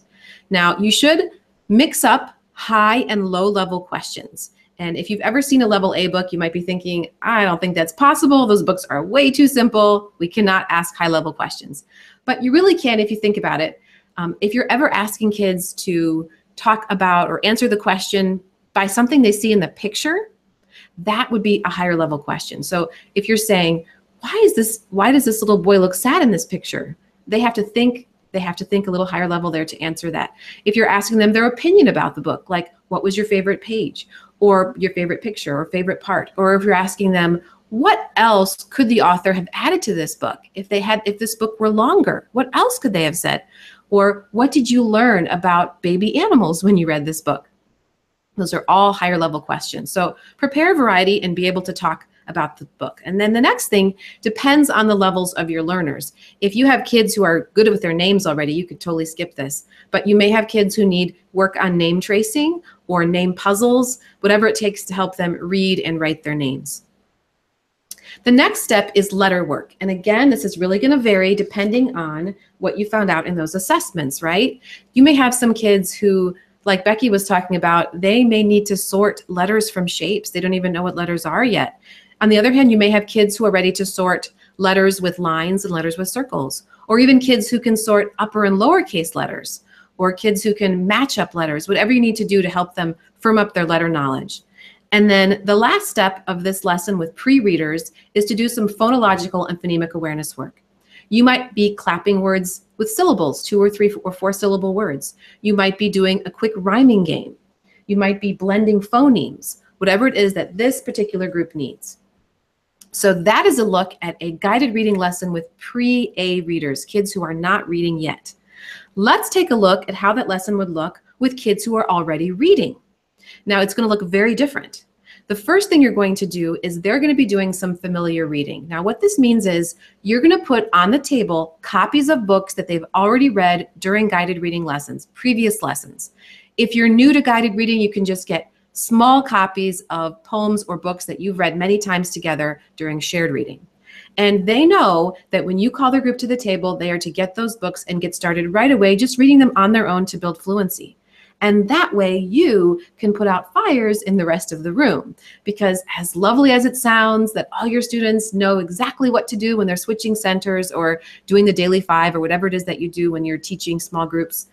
Now, you should mix up high and low level questions. And if you've ever seen a level A book, you might be thinking, I don't think that's possible. Those books are way too simple. We cannot ask high level questions. But you really can if you think about it. If you're ever asking kids to talk about or answer the question by something they see in the picture, that would be a higher level question. So if you're saying, why does this little boy look sad in this picture? They have to think a little higher level there to answer that. If you're asking them their opinion about the book, like what was your favorite page or your favorite picture or favorite part, or if you're asking them what else could the author have added to this book? If this book were longer, what else could they have said? Or what did you learn about baby animals when you read this book? Those are all higher level questions. So prepare a variety and be able to talk about the book. And then the next thing depends on the levels of your learners. If you have kids who are good with their names already, you could totally skip this. But you may have kids who need work on name tracing or name puzzles, whatever it takes to help them read and write their names. The next step is letter work. And again, this is really going to vary depending on what you found out in those assessments, right? You may have some kids who, like Becky was talking about, they may need to sort letters from shapes. They don't even know what letters are yet. On the other hand, you may have kids who are ready to sort letters with lines and letters with circles. or even kids who can sort upper and lowercase letters, or kids who can match up letters, whatever you need to do to help them firm up their letter knowledge. And then the last step of this lesson with pre-readers is to do some phonological and phonemic awareness work. You might be clapping words with syllables, 2 or 3 or 4 syllable words. You might be doing a quick rhyming game. You might be blending phonemes, whatever it is that this particular group needs. So that is a look at a guided reading lesson with pre-A readers, kids who are not reading yet. Let's take a look at how that lesson would look with kids who are already reading. Now it's going to look very different. The first thing you're going to do is they're going to be doing some familiar reading. Now what this means is you're going to put on the table copies of books that they've already read during guided reading lessons, previous lessons. If you're new to guided reading, you can just get small copies of poems or books that you've read many times together during shared reading. And they know that when you call their group to the table, they are to get those books and get started right away, just reading them on their own to build fluency. And that way you can put out fires in the rest of the room, because as lovely as it sounds that all your students know exactly what to do when they're switching centers or doing the daily 5 or whatever it is that you do when you're teaching small groups,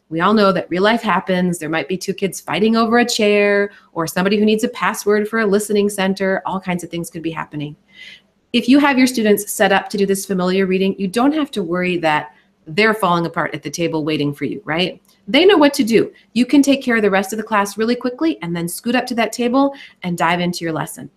we all know that real life happens. There might be 2 kids fighting over a chair, or somebody who needs a password for a listening center. All kinds of things could be happening. If you have your students set up to do this familiar reading, you don't have to worry that they're falling apart at the table waiting for you, right? They know what to do. You can take care of the rest of the class really quickly and then scoot up to that table and dive into your lesson.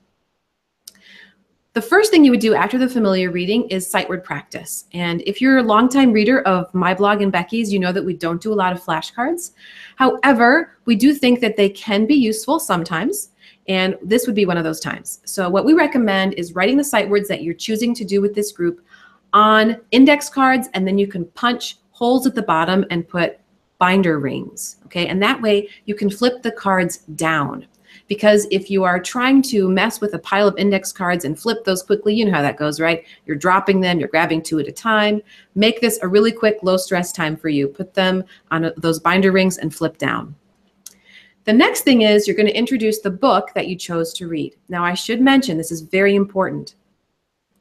The first thing you would do after the familiar reading is sight word practice. And if you're a longtime reader of my blog and Becky's, you know that we don't do a lot of flashcards. However, we do think that they can be useful sometimes, and this would be one of those times. So what we recommend is writing the sight words that you're choosing to do with this group on index cards, and then you can punch holes at the bottom and put binder rings, okay? And that way you can flip the cards down. Because if you are trying to mess with a pile of index cards and flip those quickly, you know how that goes, right? You're dropping them, you're grabbing 2 at a time. Make this a really quick, low stress time for you. Put them on those binder rings and flip down. The next thing is you're going to introduce the book that you chose to read. Now I should mention, this is very important.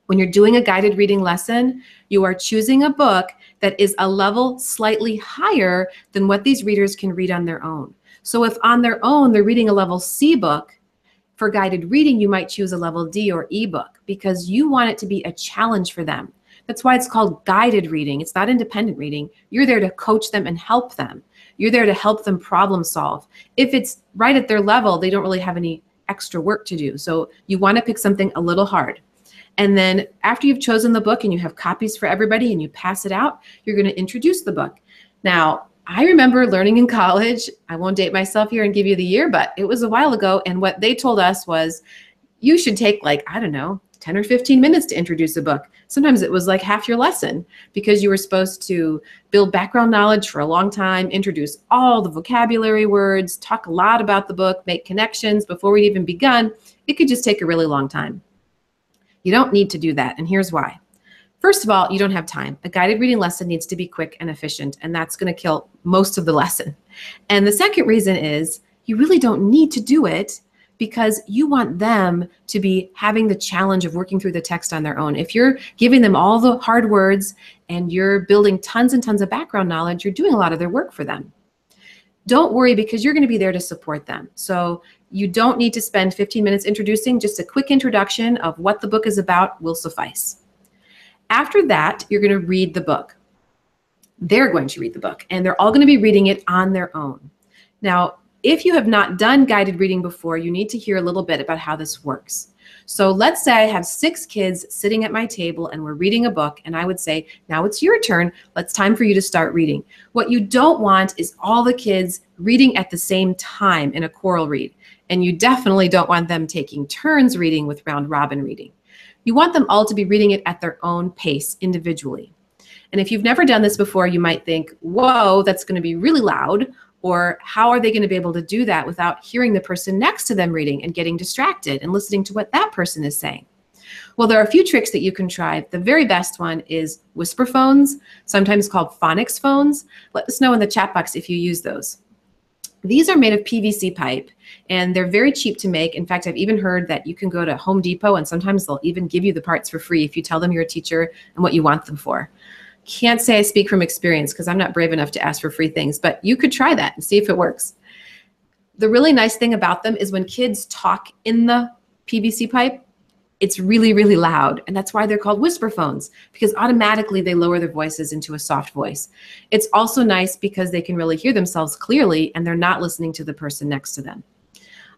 When you're doing a guided reading lesson, you are choosing a book that is a level slightly higher than what these readers can read on their own. So if on their own they're reading a level C book, for guided reading you might choose a level D or E book because you want it to be a challenge for them. That's why it's called guided reading. It's not independent reading. You're there to coach them and help them. You're there to help them problem solve. If it's right at their level, they don't really have any extra work to do. So you want to pick something a little hard. And then after you've chosen the book and you have copies for everybody and you pass it out, you're going to introduce the book. Now, I remember learning in college, I won't date myself here and give you the year, but it was a while ago. And what they told us was you should take like, I don't know, 10 or 15 minutes to introduce a book. Sometimes it was like half your lesson because you were supposed to build background knowledge for a long time, introduce all the vocabulary words, talk a lot about the book, make connections before we'd even begun. It could just take a really long time. You don't need to do that, and here's why. First of all, you don't have time. A guided reading lesson needs to be quick and efficient, and that's going to kill most of the lesson. And the second reason is you really don't need to do it because you want them to be having the challenge of working through the text on their own. If you're giving them all the hard words and you're building tons and tons of background knowledge, you're doing a lot of their work for them. Don't worry because you're going to be there to support them. So you don't need to spend 15 minutes introducing. Just a quick introduction of what the book is about will suffice. After that, you're going to read the book. They're going to read the book, and they're all going to be reading it on their own. Now, if you have not done guided reading before, you need to hear a little bit about how this works. So let's say I have 6 kids sitting at my table and we're reading a book, and I would say, now it's your turn. It's time for you to start reading. What you don't want is all the kids reading at the same time in a choral read. And you definitely don't want them taking turns reading with round robin reading. You want them all to be reading it at their own pace individually. And if you've never done this before, you might think, whoa, that's going to be really loud. Or how are they going to be able to do that without hearing the person next to them reading and getting distracted and listening to what that person is saying? Well, there are a few tricks that you can try. The very best one is whisper phones, sometimes called phonics phones. Let us know in the chat box if you use those. These are made of PVC pipe, and they're very cheap to make. In fact, I've even heard that you can go to Home Depot, and sometimes they'll even give you the parts for free if you tell them you're a teacher and what you want them for. can't say I speak from experience because I'm not brave enough to ask for free things, but you could try that and see if it works. The really nice thing about them is when kids talk in the PVC pipe, it's really, really loud. And that's why they're called whisper phones, because automatically they lower their voices into a soft voice. It's also nice because they can really hear themselves clearly and they're not listening to the person next to them.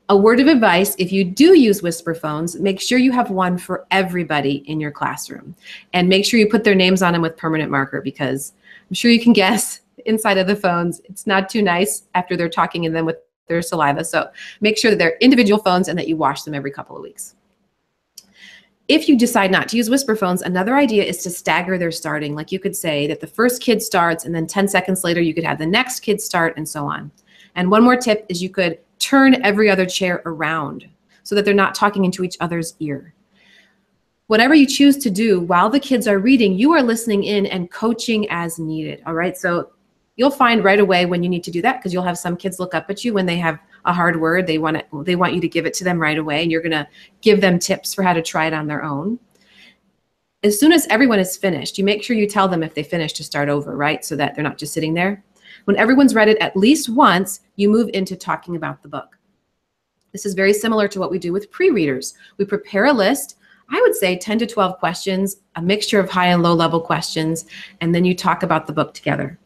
A word of advice, if you do use whisper phones, make sure you have one for everybody in your classroom. And make sure you put their names on them with permanent marker, because I'm sure you can guess inside of the phones, it's not too nice after they're talking in them with their saliva. So make sure that they're individual phones and that you wash them every couple of weeks. If you decide not to use whisper phones, another idea is to stagger their starting. Like you could say that the first kid starts and then 10 seconds later you could have the next kid start and so on. And one more tip is you could turn every other chair around so that they're not talking into each other's ear. Whatever you choose to do while the kids are reading, you are listening in and coaching as needed, all right? So you'll find right away when you need to do that, because you'll have some kids look up at you when they have a hard word. They want you to give it to them right away, and you're going to give them tips for how to try it on their own. As soon as everyone is finished, you make sure you tell them if they finish to start over, right? So that they're not just sitting there. When everyone's read it at least once, you move into talking about the book. This is very similar to what we do with pre-readers. We prepare a list, I would say 10 to 12 questions, a mixture of high and low level questions, and then you talk about the book together.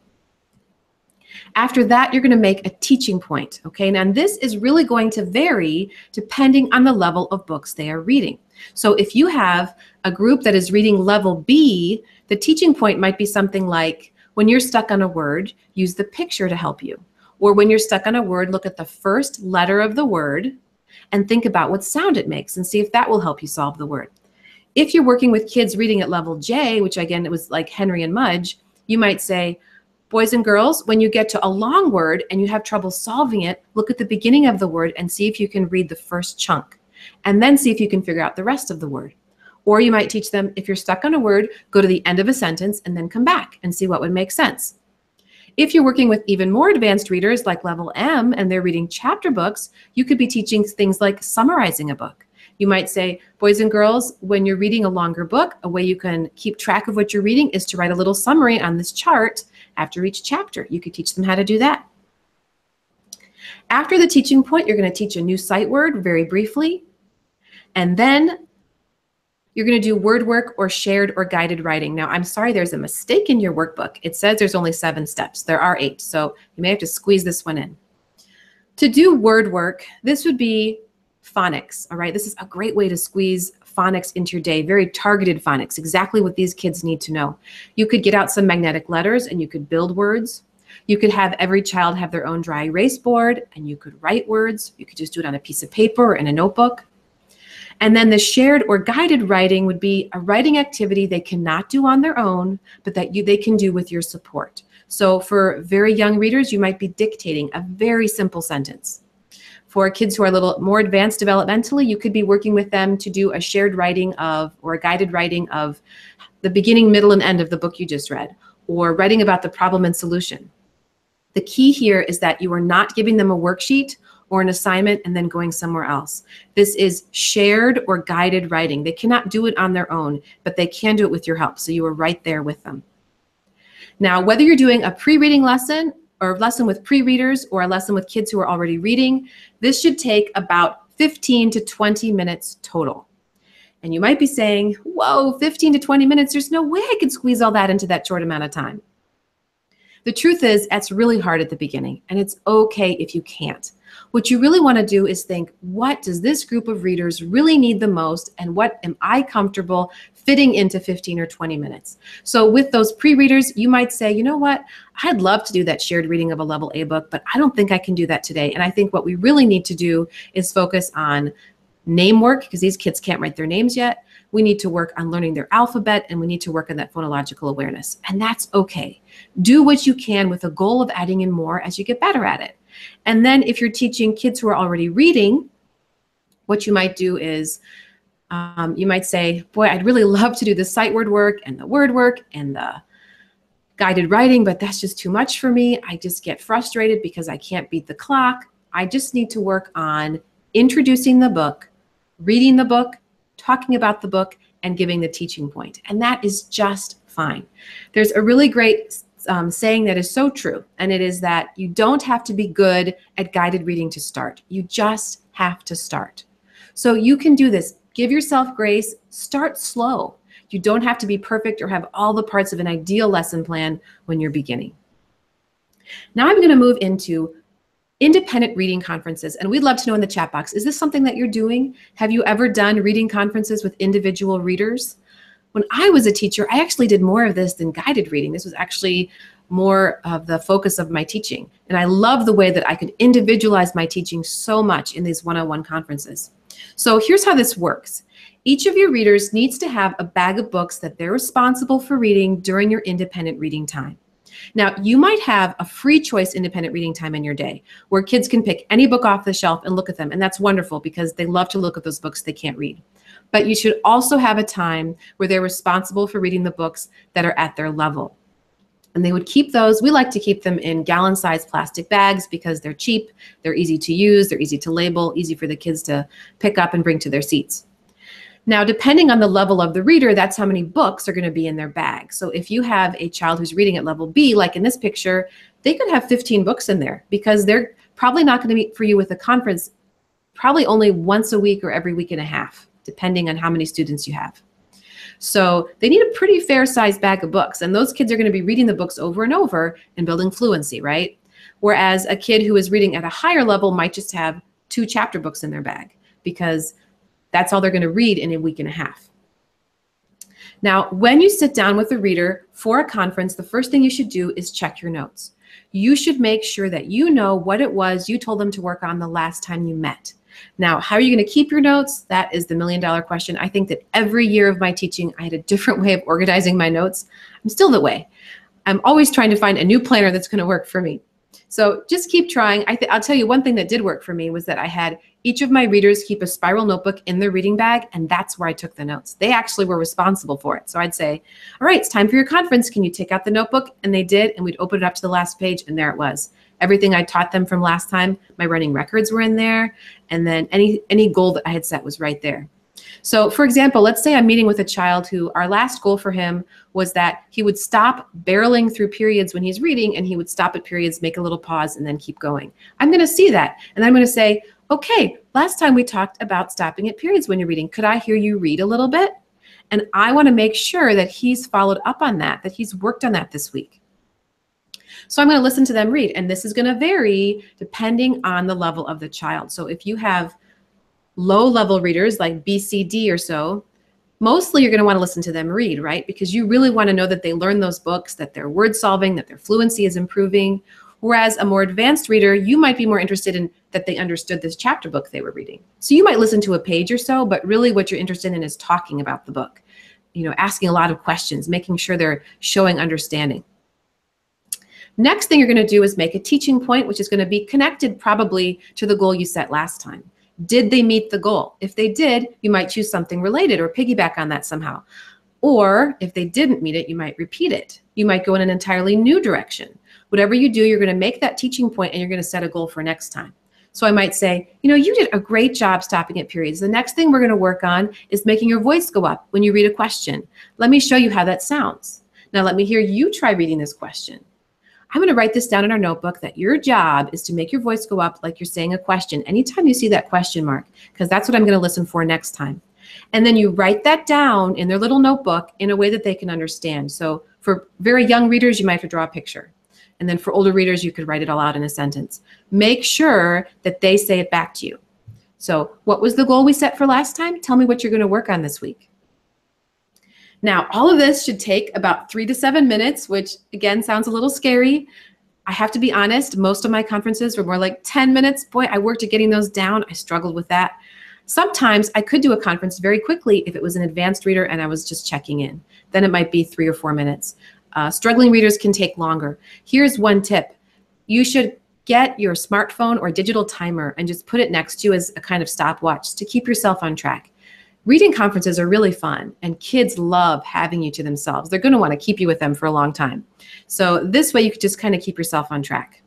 After that, you're going to make a teaching point, okay? Now, this is really going to vary depending on the level of books they are reading. So if you have a group that is reading level B, the teaching point might be something like, when you're stuck on a word, use the picture to help you. Or when you're stuck on a word, look at the first letter of the word and think about what sound it makes and see if that will help you solve the word. If you're working with kids reading at level J, which again, it was like Henry and Mudge, you might say, boys and girls, when you get to a long word and you have trouble solving it, look at the beginning of the word and see if you can read the first chunk, and then see if you can figure out the rest of the word. Or you might teach them, if you're stuck on a word, go to the end of a sentence and then come back and see what would make sense. If you're working with even more advanced readers like level M and they're reading chapter books, you could be teaching things like summarizing a book. You might say, boys and girls, when you're reading a longer book, a way you can keep track of what you're reading is to write a little summary on this chart after each chapter. You could teach them how to do that. After the teaching point, you're going to teach a new sight word very briefly, and then you're going to do word work or shared or guided writing. Now, I'm sorry, there's a mistake in your workbook. It says there's only 7 steps. There are 8, so you may have to squeeze this one in. To do word work, this would be phonics, all right? This is a great way to squeeze phonics into your day, very targeted phonics, exactly what these kids need to know. You could get out some magnetic letters and you could build words. You could have every child have their own dry erase board and you could write words. You could just do it on a piece of paper or in a notebook. And then the shared or guided writing would be a writing activity they cannot do on their own, but that they can do with your support. So for very young readers, you might be dictating a very simple sentence. For kids who are a little more advanced developmentally, you could be working with them to do a shared writing of, or a guided writing of the beginning, middle, and end of the book you just read, or writing about the problem and solution. The key here is that you are not giving them a worksheet or an assignment and then going somewhere else. This is shared or guided writing. They cannot do it on their own, but they can do it with your help. So you are right there with them. Now, whether you're doing a pre-reading lesson or a lesson with pre-readers or a lesson with kids who are already reading, this should take about 15 to 20 minutes total. And you might be saying, whoa, 15 to 20 minutes, there's no way I could squeeze all that into that short amount of time. The truth is, that's really hard at the beginning, and it's okay if you can't. What you really want to do is think, what does this group of readers really need the most, and what am I comfortable fitting into 15 or 20 minutes? So with those pre-readers, you might say, you know what, I'd love to do that shared reading of a level A book, but I don't think I can do that today. And I think what we really need to do is focus on name work, because these kids can't write their names yet. We need to work on learning their alphabet, and we need to work on that phonological awareness. And that's okay. Do what you can with a goal of adding in more as you get better at it. And then if you're teaching kids who are already reading, what you might do is you might say, boy, I'd really love to do the sight word work and the word work and the guided writing, but that's just too much for me. I just get frustrated because I can't beat the clock. I just need to work on introducing the book, reading the book, talking about the book, and giving the teaching point. And that is just fine. There's a really great saying that is so true, and it is that you don't have to be good at guided reading to start. You just have to start. So you can do this. Give yourself grace. Start slow. You don't have to be perfect or have all the parts of an ideal lesson plan when you're beginning. Now I'm going to move into independent reading conferences, and we'd love to know in the chat box, is this something that you're doing? Have you ever done reading conferences with individual readers? When I was a teacher, I actually did more of this than guided reading. This was actually more of the focus of my teaching. And I love the way that I could individualize my teaching so much in these one-on-one conferences. So here's how this works. Each of your readers needs to have a bag of books that they're responsible for reading during your independent reading time. Now, you might have a free choice independent reading time in your day where kids can pick any book off the shelf and look at them. And that's wonderful because they love to look at those books they can't read. But you should also have a time where they're responsible for reading the books that are at their level. And they would keep those, we like to keep them in gallon-sized plastic bags because they're cheap, they're easy to use, they're easy to label, easy for the kids to pick up and bring to their seats. Now, depending on the level of the reader, that's how many books are going to be in their bag. So if you have a child who's reading at level B, like in this picture, they could have 15 books in there because they're probably not going to meet for you with a conference probably only once a week or every week and a half, depending on how many students you have. So they need a pretty fair-sized bag of books, and those kids are going to be reading the books over and over and building fluency, right? Whereas a kid who is reading at a higher level might just have 2 chapter books in their bag because that's all they're going to read in a week and a half. Now, when you sit down with a reader for a conference, the first thing you should do is check your notes. You should make sure that you know what it was you told them to work on the last time you met. Now, how are you going to keep your notes? That is the million-dollar question. I think that every year of my teaching, I had a different way of organizing my notes. I'm still that way. I'm always trying to find a new planner that's going to work for me. So just keep trying. I'll tell you one thing that did work for me was that I had each of my readers keep a spiral notebook in their reading bag, and that's where I took the notes. They actually were responsible for it. So I'd say, all right, it's time for your conference. Can you take out the notebook? And they did, and we'd open it up to the last page, and there it was. Everything I taught them from last time, my running records were in there, and then any goal that I had set was right there. So for example, let's say I'm meeting with a child who our last goal for him was that he would stop barreling through periods when he's reading, and he would stop at periods, make a little pause, and then keep going. I'm going to see that, and I'm going to say, okay, last time we talked about stopping at periods when you're reading. Could I hear you read a little bit? And I want to make sure that he's followed up on that he's worked on that this week. So I'm going to listen to them read, and this is going to vary depending on the level of the child. So if you have low-level readers like B, C, D or so, mostly you're going to want to listen to them read, right? Because you really want to know that they learn those books, that they're word solving, that their fluency is improving. Whereas a more advanced reader, you might be more interested in that they understood this chapter book they were reading. So you might listen to a page or so, but really what you're interested in is talking about the book, asking a lot of questions, making sure they're showing understanding. Next thing you're going to do is make a teaching point, which is going to be connected probably to the goal you set last time. Did they meet the goal? If they did, you might choose something related or piggyback on that somehow. Or if they didn't meet it, you might repeat it. You might go in an entirely new direction. Whatever you do, you're going to make that teaching point and you're going to set a goal for next time. So I might say, you did a great job stopping at periods. The next thing we're going to work on is making your voice go up when you read a question. Let me show you how that sounds. Now let me hear you try reading this question. I'm going to write this down in our notebook that your job is to make your voice go up like you're saying a question anytime you see that question mark, because that's what I'm going to listen for next time. And then you write that down in their little notebook in a way that they can understand. So for very young readers, you might have to draw a picture. And then for older readers, you could write it all out in a sentence. Make sure that they say it back to you. So what was the goal we set for last time? Tell me what you're going to work on this week. Now, all of this should take about 3 to 7 minutes, which again sounds a little scary. I have to be honest, most of my conferences were more like 10 minutes. Boy, I worked at getting those down. I struggled with that. Sometimes I could do a conference very quickly if it was an advanced reader and I was just checking in. Then it might be 3 or 4 minutes. Struggling readers can take longer. Here's one tip. You should get your smartphone or digital timer and just put it next to you as a kind of stopwatch to keep yourself on track. Reading conferences are really fun, and kids love having you to themselves. They're going to want to keep you with them for a long time. So this way you could just kind of keep yourself on track.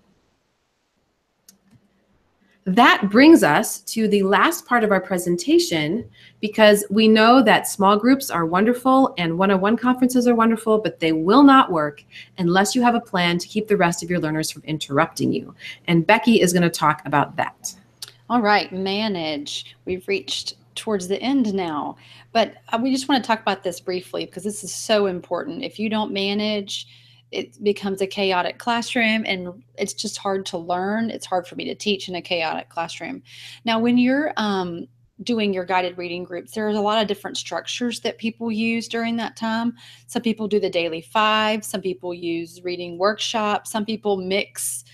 That brings us to the last part of our presentation, because we know that small groups are wonderful and one-on-one conferences are wonderful, but they will not work unless you have a plan to keep the rest of your learners from interrupting you. And Becky is going to talk about that. All right, manage. We've reached towards the end now, but we just want to talk about this briefly because this is so important. If you don't manage, it becomes a chaotic classroom and it's just hard to learn. It's hard for me to teach in a chaotic classroom. Now, when you're doing your guided reading groups, there's a lot of different structures that people use during that time. Some people do the daily 5, some people use reading workshops, some people mix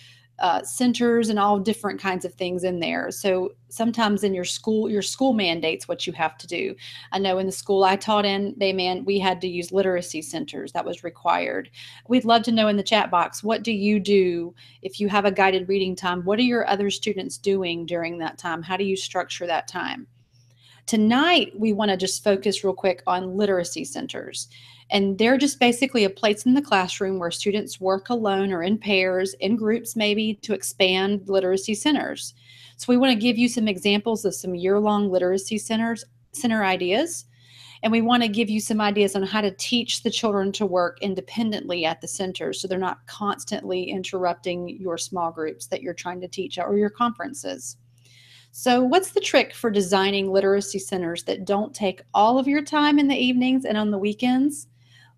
centers and all different kinds of things in there. So sometimes in your school mandates what you have to do. I know in the school I taught in, we had to use literacy centers. That was required. We'd love to know in the chat box, what do you do if you have a guided reading time? What are your other students doing during that time? How do you structure that time? Tonight, we want to just focus real quick on literacy centers. And they're just basically a place in the classroom where students work alone or in pairs, in groups maybe, to expand literacy centers. So we want to give you some examples of some year-long literacy center ideas. And we want to give you some ideas on how to teach the children to work independently at the center so they're not constantly interrupting your small groups that you're trying to teach or your conferences. So what's the trick for designing literacy centers that don't take all of your time in the evenings and on the weekends?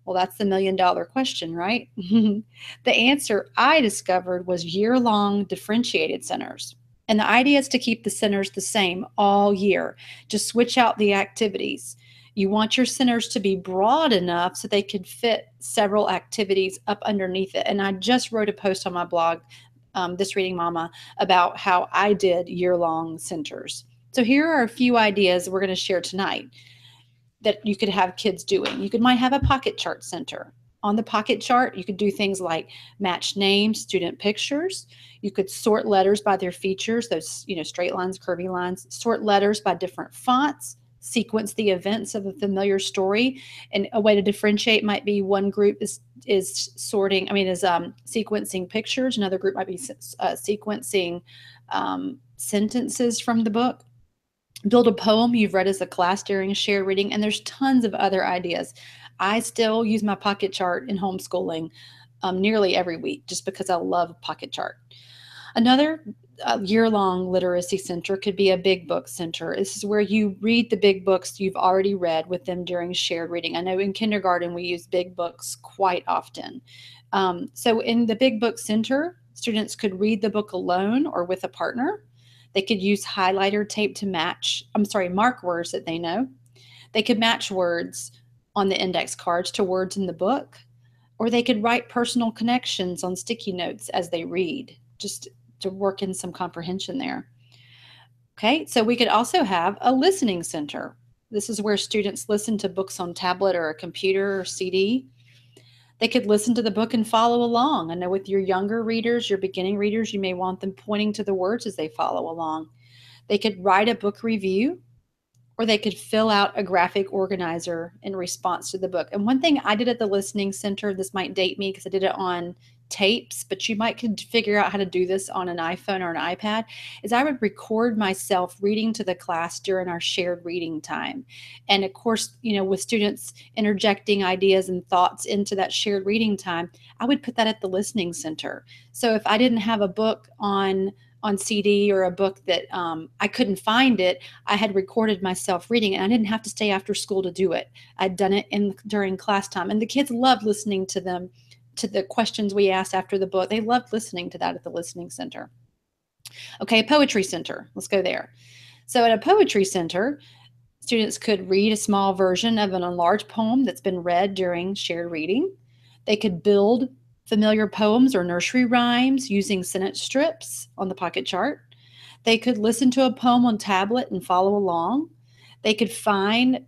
Well, that's the million-dollar question, right? The answer I discovered was year-long differentiated centers. And the idea is to keep the centers the same all year. Just switch out the activities. You want your centers to be broad enough so they could fit several activities up underneath it. And I just wrote a post on my blog, This Reading Mama, about how I did year-long centers. So here are a few ideas we're going to share tonight that you could have kids doing. You might have a pocket chart center. On the pocket chart, you could do things like match names, student pictures. You could sort letters by their features, those straight lines, curvy lines. Sort letters by different fonts. Sequence the events of a familiar story. And a way to differentiate might be one group is sequencing pictures. Another group might be sequencing sentences from the book. Build a poem you've read as a class during a shared reading, and there's tons of other ideas. I still use my pocket chart in homeschooling nearly every week just because I love pocket chart. Another year-long literacy center could be a big book center. This is where you read the big books you've already read with them during shared reading. I know in kindergarten we use big books quite often. So in the big book center, students could read the book alone or with a partner. They could use highlighter tape to mark words that they know. They could match words on the index cards to words in the book, or they could write personal connections on sticky notes as they read, just to work in some comprehension there. Okay, so we could also have a listening center. This is where students listen to books on tablet or a computer or CD. They could listen to the book and follow along. I know with your younger readers, your beginning readers, you may want them pointing to the words as they follow along. They could write a book review, or they could fill out a graphic organizer in response to the book. And one thing I did at the listening center, this might date me because I did it on tapes, but you might could figure out how to do this on an iPhone or an iPad, is I would record myself reading to the class during our shared reading time. And of course, with students interjecting ideas and thoughts into that shared reading time, I would put that at the listening center. So if I didn't have a book on CD or a book that I couldn't find it, I had recorded myself reading it. I didn't have to stay after school to do it. I'd done it during class time. And the kids loved listening to them, to the questions we asked after the book. They loved listening to that at the listening center. Okay, a poetry center. Let's go there. So at a poetry center, students could read a small version of an enlarged poem that's been read during shared reading. They could build familiar poems or nursery rhymes using sentence strips on the pocket chart. They could listen to a poem on tablet and follow along. They could find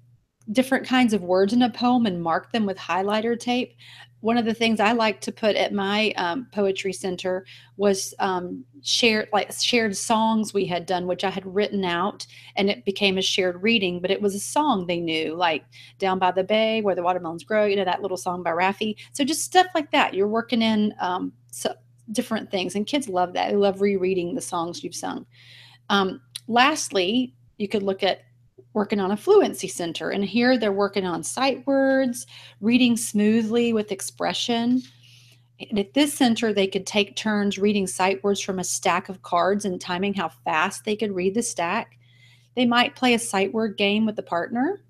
different kinds of words in a poem and mark them with highlighter tape. One of the things I like to put at my poetry center was shared songs we had done, which I had written out, and it became a shared reading, but it was a song they knew, like Down by the Bay, Where the Watermelons Grow, that little song by Raffi. So just stuff like that. You're working in different things, and kids love that. They love rereading the songs you've sung. Lastly, you could look at working on a fluency center. And here they're working on sight words, reading smoothly with expression. And at this center, they could take turns reading sight words from a stack of cards and timing how fast they could read the stack. They might play a sight word game with a partner,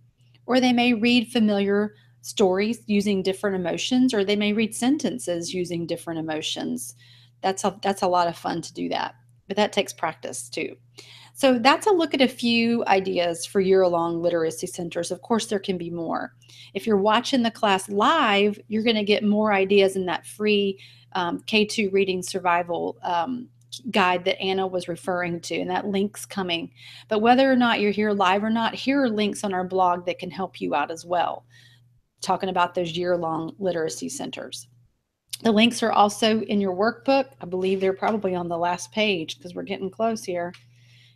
or they may read familiar stories using different emotions, or they may read sentences using different emotions. That's a lot of fun to do that, but that takes practice too. So that's a look at a few ideas for year-long literacy centers. Of course, there can be more. If you're watching the class live, you're going to get more ideas in that free K2 reading survival guide that Anna was referring to, and that link's coming. But whether or not you're here live or not, here are links on our blog that can help you out as well, talking about those year-long literacy centers. The links are also in your workbook. I believe they're probably on the last page because we're getting close here.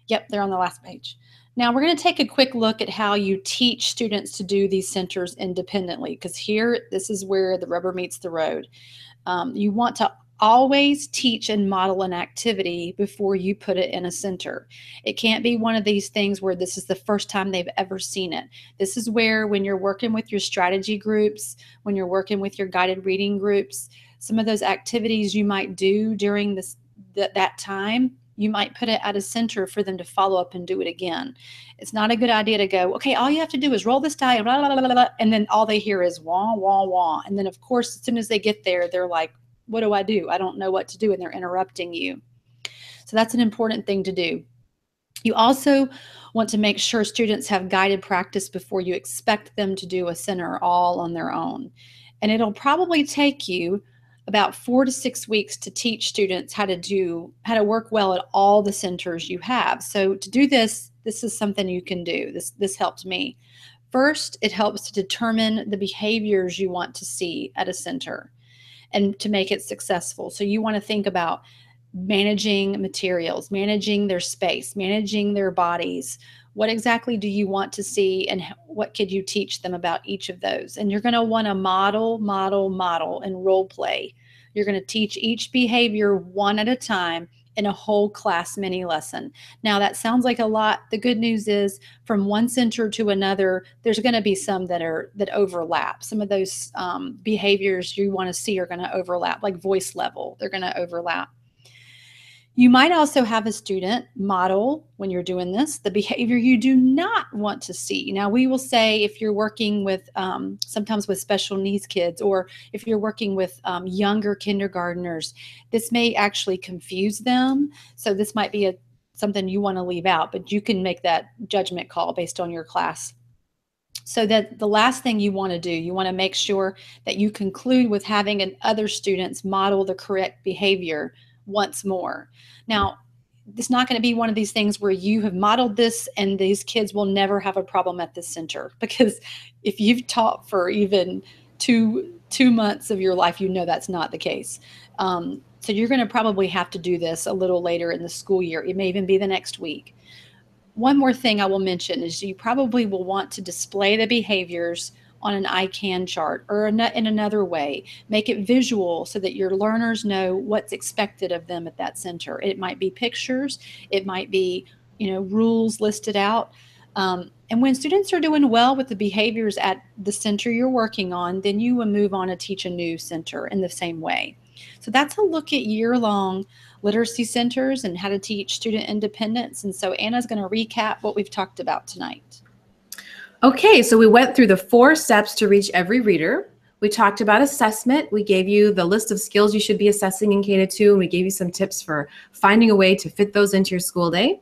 Yep, they're on the last page. Now we're going to take a quick look at how you teach students to do these centers independently, because here, this is where the rubber meets the road. You want to always teach and model an activity before you put it in a center. It can't be one of these things where this is the first time they've ever seen it. This is where, when you're working with your strategy groups, when you're working with your guided reading groups, some of those activities you might do during that time, you might put it at a center for them to follow up and do it again. It's not a good idea to go, okay, all you have to do is roll this die, blah, blah, blah, blah, and then all they hear is wah, wah, wah. And then, of course, as soon as they get there, they're like, what do? I don't know what to do, and they're interrupting you. So that's an important thing to do. You also want to make sure students have guided practice before you expect them to do a center all on their own. And it'll probably take you about 4 to 6 weeks to teach students how to work well at all the centers you have. So to do this is something you can do. This helped me. First, it helps to determine the behaviors you want to see at a center and to make it successful. So you want to think about managing materials, managing their space, managing their bodies. What exactly do you want to see, and what could you teach them about each of those? And you're going to want to model, and role play. You're going to teach each behavior one at a time in a whole class mini lesson. Now that sounds like a lot. The good news is, from one center to another, there's going to be some that overlap. Some of those behaviors you want to see are going to overlap, like voice level. They're going to overlap. You might also have a student model, when you're doing this, the behavior you do not want to see. Now, we will say, if you're working with sometimes with special needs kids, or if you're working with younger kindergartners, this may actually confuse them. So this might be something you want to leave out, but you can make that judgment call based on your class. So that the last thing you want to do, you want to make sure that you conclude with having other students model the correct behavior once more. Now, it's not going to be one of these things where you have modeled this and these kids will never have a problem at this center, because if you've taught for even two months of your life, you know that's not the case. So you're going to probably have to do this a little later in the school year. It may even be the next week. One more thing I will mention is you probably will want to display the behaviors on an I can chart, or in another way. Make it visual so that your learners know what's expected of them at that center. It might be pictures, it might be, rules listed out. And when students are doing well with the behaviors at the center you're working on, then you will move on to teach a new center in the same way. So that's a look at year-long literacy centers and how to teach student independence. And so Anna's going to recap what we've talked about tonight. Okay, so we went through the 4 steps to reach every reader. We talked about assessment. We gave you the list of skills you should be assessing in K-2, and we gave you some tips for finding a way to fit those into your school day.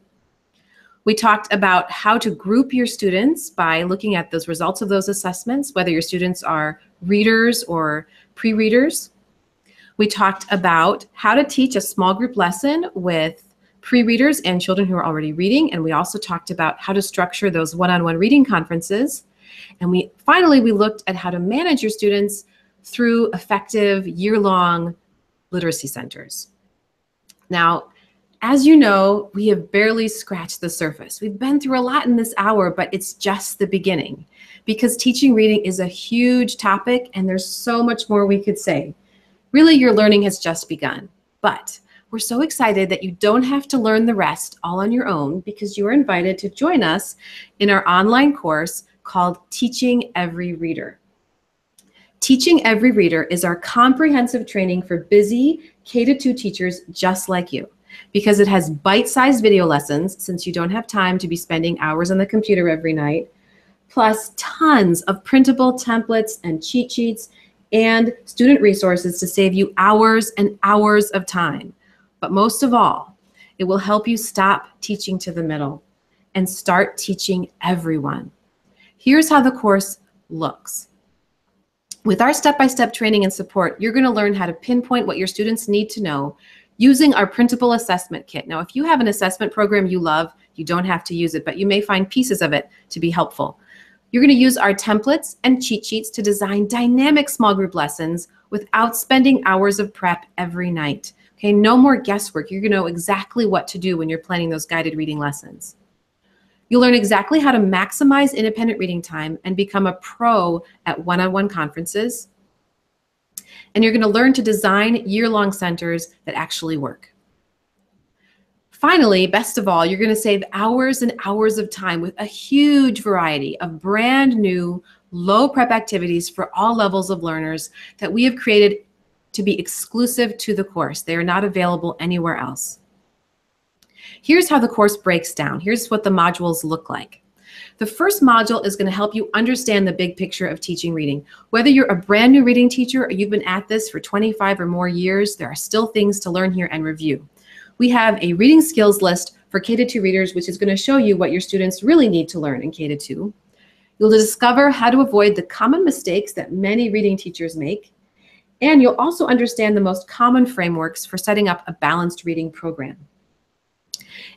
We talked about how to group your students by looking at those results of those assessments, whether your students are readers or pre-readers. We talked about how to teach a small group lesson with pre-readers and children who are already reading, and we also talked about how to structure those one-on-one reading conferences. And finally we looked at how to manage your students through effective year-long literacy centers. Now, as you know, we have barely scratched the surface. We've been through a lot in this hour, but it's just the beginning, because teaching reading is a huge topic and there's so much more we could say. Really, your learning has just begun. But We're so excited that you don't have to learn the rest all on your own because you are invited to join us in our online course called Teaching Every Reader. Teaching Every Reader is our comprehensive training for busy K-2 teachers just like you, because it has bite-sized video lessons since you don't have time to be spending hours on the computer every night, plus tons of printable templates and cheat sheets and student resources to save you hours and hours of time. But most of all, it will help you stop teaching to the middle and start teaching everyone. Here's how the course looks. With our step-by-step training and support, you're going to learn how to pinpoint what your students need to know using our printable assessment kit. Now, if you have an assessment program you love, you don't have to use it, but you may find pieces of it to be helpful. You're going to use our templates and cheat sheets to design dynamic small group lessons without spending hours of prep every night. Okay, no more guesswork. You're going to know exactly what to do when you're planning those guided reading lessons. You'll learn exactly how to maximize independent reading time and become a pro at one-on-one conferences. And you're going to learn to design year-long centers that actually work. Finally, best of all, you're going to save hours and hours of time with a huge variety of brand new, low prep activities for all levels of learners that we have created to be exclusive to the course. They are not available anywhere else. Here's how the course breaks down. Here's what the modules look like. The first module is going to help you understand the big picture of teaching reading. Whether you're a brand new reading teacher or you've been at this for 25 or more years, there are still things to learn here and review. We have a reading skills list for K-2 readers, which is going to show you what your students really need to learn in K-2. You'll discover how to avoid the common mistakes that many reading teachers make. And you'll also understand the most common frameworks for setting up a balanced reading program.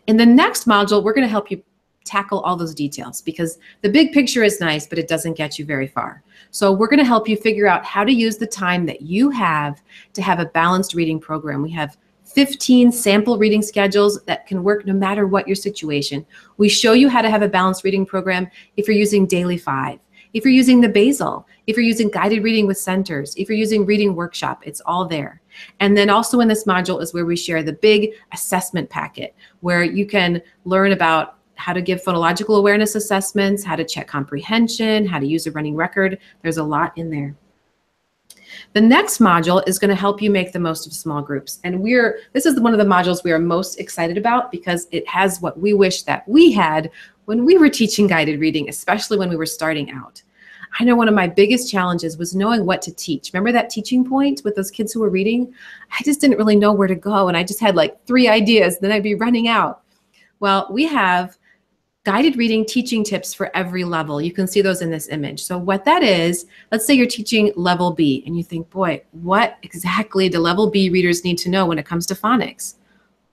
In the next module, we're going to help you tackle all those details because the big picture is nice, but it doesn't get you very far. So we're going to help you figure out how to use the time that you have to have a balanced reading program. We have 15 sample reading schedules that can work no matter what your situation. We show you how to have a balanced reading program if you're using Daily 5, if you're using the Basel, if you're using guided reading with centers, if you're using Reading Workshop, it's all there. And then also in this module is where we share the big assessment packet where you can learn about how to give phonological awareness assessments, how to check comprehension, how to use a running record. There's a lot in there. The next module is going to help you make the most of small groups. And this is one of the modules we are most excited about because it has what we wish that we had when we were teaching guided reading, especially when we were starting out. I know one of my biggest challenges was knowing what to teach. Remember that teaching point with those kids who were reading? I just didn't really know where to go, and I just had like 3 ideas, then I'd be running out. Well, we have guided reading teaching tips for every level. You can see those in this image. So what that is, let's say you're teaching level B, and you think, boy, what exactly do level B readers need to know when it comes to phonics?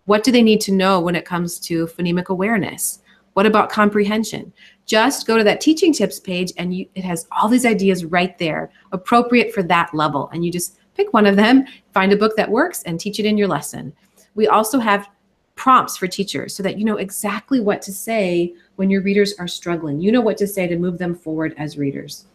What do they need to know when it comes to phonemic awareness? What about comprehension? Just go to that teaching tips page and it has all these ideas right there, appropriate for that level. And you just pick one of them, find a book that works, and teach it in your lesson. We also have prompts for teachers so that you know exactly what to say when your readers are struggling. You know what to say to move them forward as readers.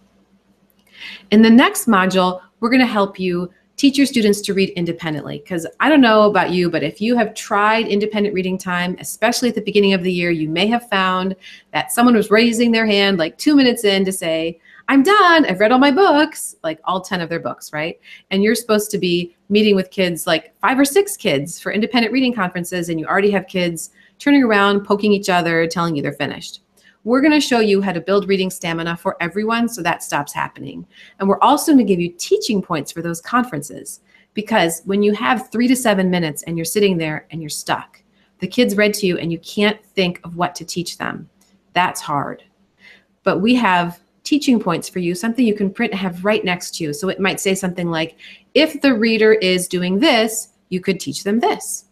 In the next module, we're going to help you teach your students to read independently, because I don't know about you, but if you have tried independent reading time, especially at the beginning of the year, you may have found that someone was raising their hand like 2 minutes in to say, I'm done, I've read all my books, like all 10 of their books, right? And you're supposed to be meeting with kids, like 5 or 6 kids for independent reading conferences, and you already have kids turning around, poking each other, telling you they're finished. We're going to show you how to build reading stamina for everyone so that stops happening. And we're also going to give you teaching points for those conferences, because when you have 3 to 7 minutes and you're sitting there and you're stuck, the kids read to you and you can't think of what to teach them. That's hard. But we have teaching points for you, something you can print and have right next to you. So it might say something like, if the reader is doing this, you could teach them this.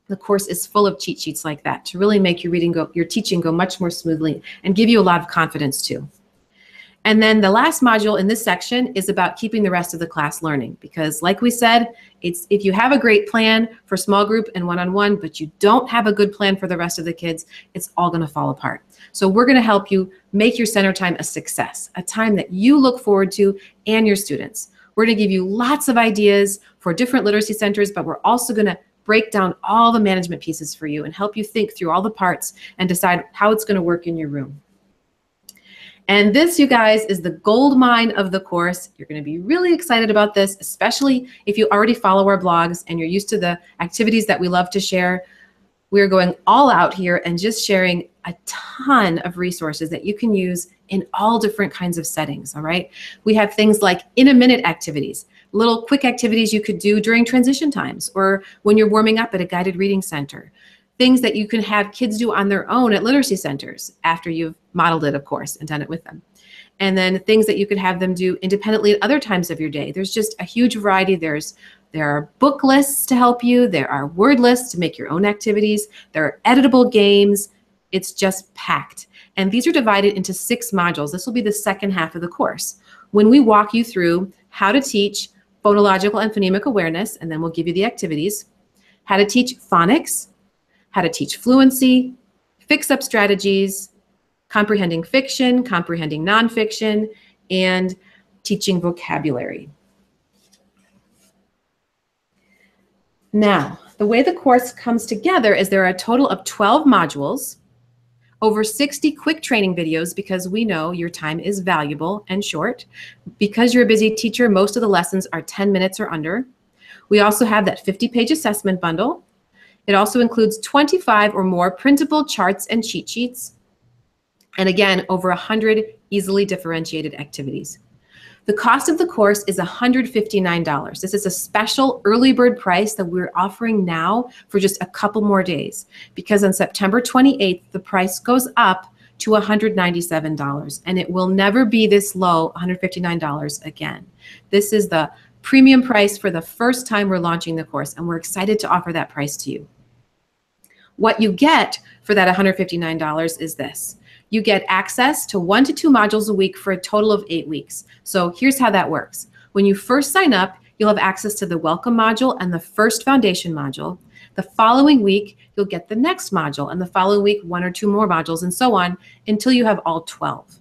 The course is full of cheat sheets like that to really make your teaching go much more smoothly and give you a lot of confidence too. And then the last module in this section is about keeping the rest of the class learning, because like we said, if you have a great plan for small group and one-on-one, but you don't have a good plan for the rest of the kids, it's all going to fall apart. So we're going to help you make your center time a success, a time that you look forward to and your students. We're going to give you lots of ideas for different literacy centers, but we're also going to break down all the management pieces for you and help you think through all the parts and decide how it's going to work in your room. And this, you guys, is the gold mine of the course. You're going to be really excited about this, especially if you already follow our blogs and you're used to the activities that we love to share. We're going all out here and just sharing a ton of resources that you can use in all different kinds of settings, all right? We have things like in-a-minute activities, little quick activities you could do during transition times or when you're warming up at a guided reading center. Things that you can have kids do on their own at literacy centers after you've modeled it, of course, and done it with them. And then things that you could have them do independently at other times of your day. There's just a huge variety. There are book lists to help you. There are word lists to make your own activities. There are editable games. It's just packed. And these are divided into 6 modules. This will be the second half of the course. When we walk you through how to teach phonological and phonemic awareness, and then we'll give you the activities, how to teach phonics, how to teach fluency, fix-up strategies, comprehending fiction, comprehending nonfiction, and teaching vocabulary. Now, the way the course comes together is there are a total of 12 modules, over 60 quick training videos, because we know your time is valuable and short. Because you're a busy teacher, most of the lessons are 10 minutes or under. We also have that 50-page assessment bundle. It also includes 25 or more printable charts and cheat sheets. And again, over 100 easily differentiated activities. The cost of the course is $159. This is a special early bird price that we're offering now for just a couple more days, because on September 28th, the price goes up to $197, and it will never be this low, $159 again. This is the premium price for the first time we're launching the course, and we're excited to offer that price to you. What you get for that $159 is this. You get access to 1 to 2 modules a week for a total of 8 weeks. So here's how that works. When you first sign up, you'll have access to the welcome module and the first foundation module. The following week, you'll get the next module, and the following week, 1 or 2 more modules, and so on until you have all 12.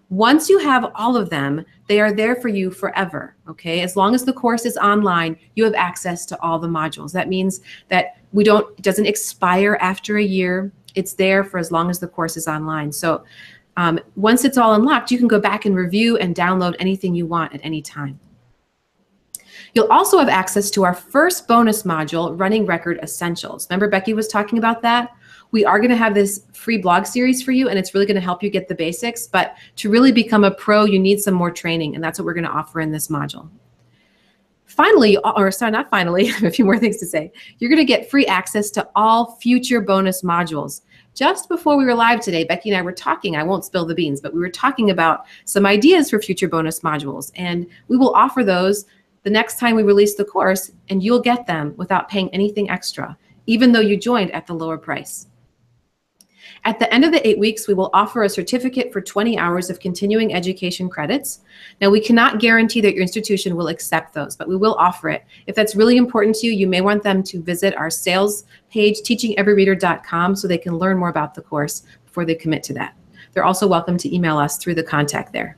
Once you have all of them, they are there for you forever, okay? As long as the course is online, you have access to all the modules. That means that it doesn't expire after a year. It's there for as long as the course is online. So once it's all unlocked, you can go back and review and download anything you want at any time. You'll also have access to our first bonus module, Running Record Essentials. Remember Becky was talking about that? We are going to have this free blog series for you, and it's really going to help you get the basics. But to really become a pro, you need some more training, and that's what we're going to offer in this module. Finally, or sorry, not finally, I have a few more things to say. You're going to get free access to all future bonus modules. Just before we were live today, Becky and I were talking, I won't spill the beans, but we were talking about some ideas for future bonus modules, and we will offer those the next time we release the course, and you'll get them without paying anything extra, even though you joined at the lower price. At the end of the 8 weeks, we will offer a certificate for 20 hours of continuing education credits. Now, we cannot guarantee that your institution will accept those, but we will offer it. If that's really important to you, you may want them to visit our sales page, teachingeveryreader.com, so they can learn more about the course before they commit to that. They're also welcome to email us through the contact there.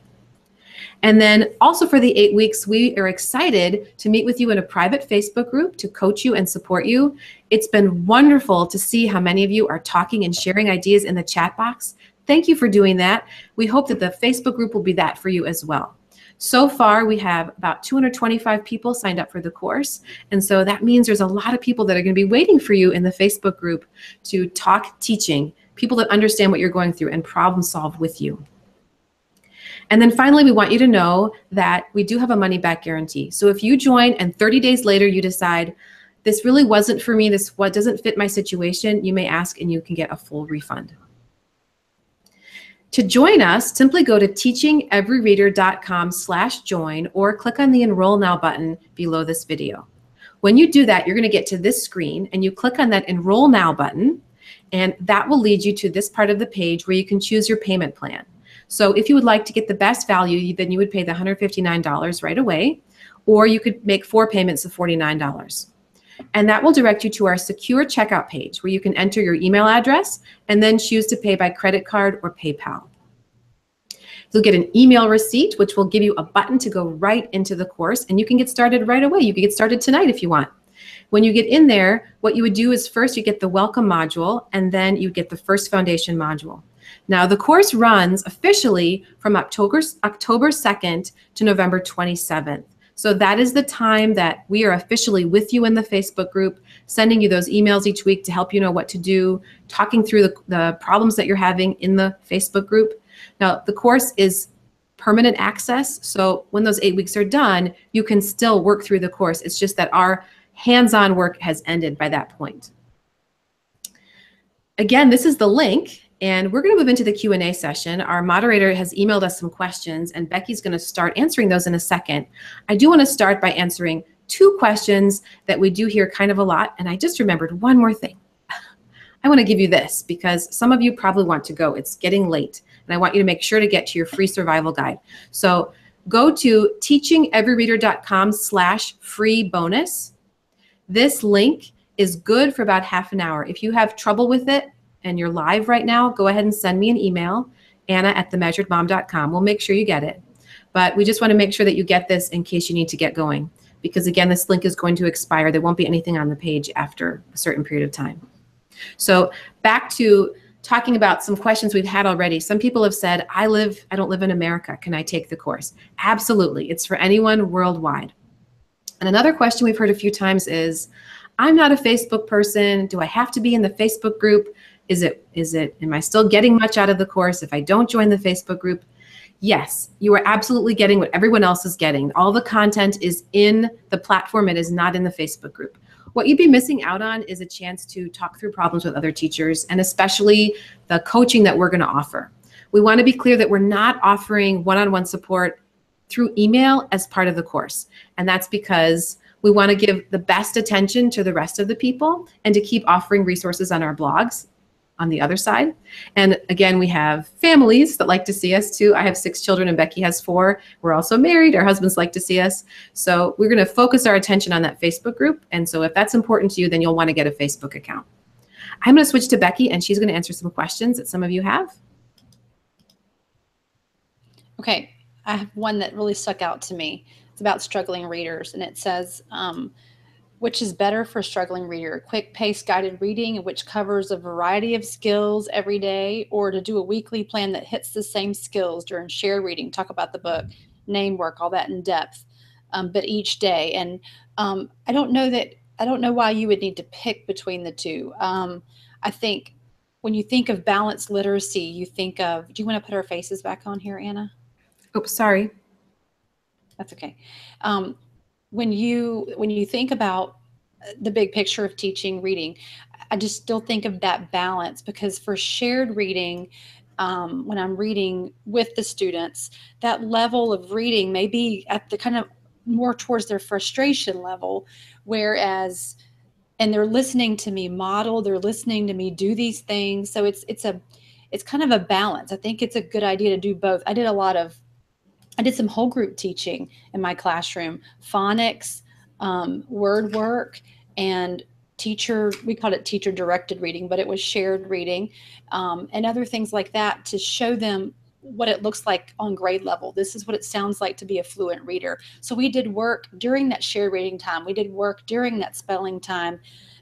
And then also for the 8 weeks, we are excited to meet with you in a private Facebook group to coach you and support you. It's been wonderful to see how many of you are talking and sharing ideas in the chat box. Thank you for doing that. We hope that the Facebook group will be that for you as well. So far, we have about 225 people signed up for the course. And so that means there's a lot of people that are going to be waiting for you in the Facebook group to talk teaching, people that understand what you're going through and problem solve with you. And then finally, we want you to know that we do have a money back guarantee. So if you join and 30 days later you decide, this really wasn't for me, this doesn't fit my situation, you may ask and you can get a full refund. To join us, simply go to teachingeveryreader.com/join or click on the Enroll Now button below this video. When you do that, you're going to get to this screen and you click on that Enroll Now button, and that will lead you to this part of the page where you can choose your payment plan. So if you would like to get the best value, then you would pay the $159 right away, or you could make 4 payments of $49. And that will direct you to our secure checkout page where you can enter your email address and then choose to pay by credit card or PayPal. You'll get an email receipt, which will give you a button to go right into the course, and you can get started right away. You can get started tonight if you want. When you get in there, what you would do is first you get the welcome module, and then you get the first foundation module. Now, the course runs officially from October 2nd to November 27th. So that is the time that we are officially with you in the Facebook group, sending you those emails each week to help you know what to do, talking through the problems that you're having in the Facebook group. Now, the course is permanent access. So when those 8 weeks are done, you can still work through the course. It's just that our hands-on work has ended by that point. Again, this is the link, and we're going to move into the Q&A session. Our moderator has emailed us some questions, and Becky's going to start answering those in a second. I do want to start by answering 2 questions that we do hear kind of a lot, and I just remembered one more thing. I want to give you this because some of you probably want to go. It's getting late, and I want you to make sure to get to your free survival guide. So go to teachingeveryreader.com/free bonus. This link is good for about half an hour. If you have trouble with it and you're live right now, go ahead and send me an email, anna@themeasuredmom.com. We'll make sure you get it. But we just want to make sure that you get this in case you need to get going. Because again, this link is going to expire. There won't be anything on the page after a certain period of time. So back to talking about some questions we've had already. Some people have said, I don't live in America. Can I take the course? Absolutely. It's for anyone worldwide. And another question we've heard a few times is, I'm not a Facebook person. Do I have to be in the Facebook group? Am I still getting much out of the course if I don't join the Facebook group? Yes, you are absolutely getting what everyone else is getting. All the content is in the platform. It is not in the Facebook group. What you'd be missing out on is a chance to talk through problems with other teachers, and especially the coaching that we're going to offer. We want to be clear that we're not offering one-on-one support through email as part of the course. And that's because we want to give the best attention to the rest of the people and to keep offering resources on our blogs on the other side. And again, we have families that like to see us too. I have 6 children and Becky has 4. We're also married. Our husbands like to see us. So we're going to focus our attention on that Facebook group. And so if that's important to you, then you'll want to get a Facebook account. I'm going to switch to Becky, and she's going to answer some questions that some of you have. Okay, I have one that really stuck out to me. It's about struggling readers, and it says, which is better for a struggling reader, a quick-paced guided reading which covers a variety of skills every day, or to do a weekly plan that hits the same skills during shared reading, talk about the book, name work, all that in depth, but each day. And I don't know why you would need to pick between the two. I think when you think of balanced literacy, you think of, do you want to put our faces back on here, Anna? Oops, sorry. That's okay. When you think about the big picture of teaching reading, I just still think of that balance, because for shared reading, when I'm reading with the students, that level of reading may be at the kind of more towards their frustration level, whereas, and they're listening to me model, they're listening to me do these things. So it's kind of a balance. I think it's a good idea to do both. I did some whole group teaching in my classroom, phonics, word work, and we called it teacher directed reading, but it was shared reading, and other things like that to show them what it looks like on grade level. This is what it sounds like to be a fluent reader. So we did work during that shared reading time. We did work during that spelling time,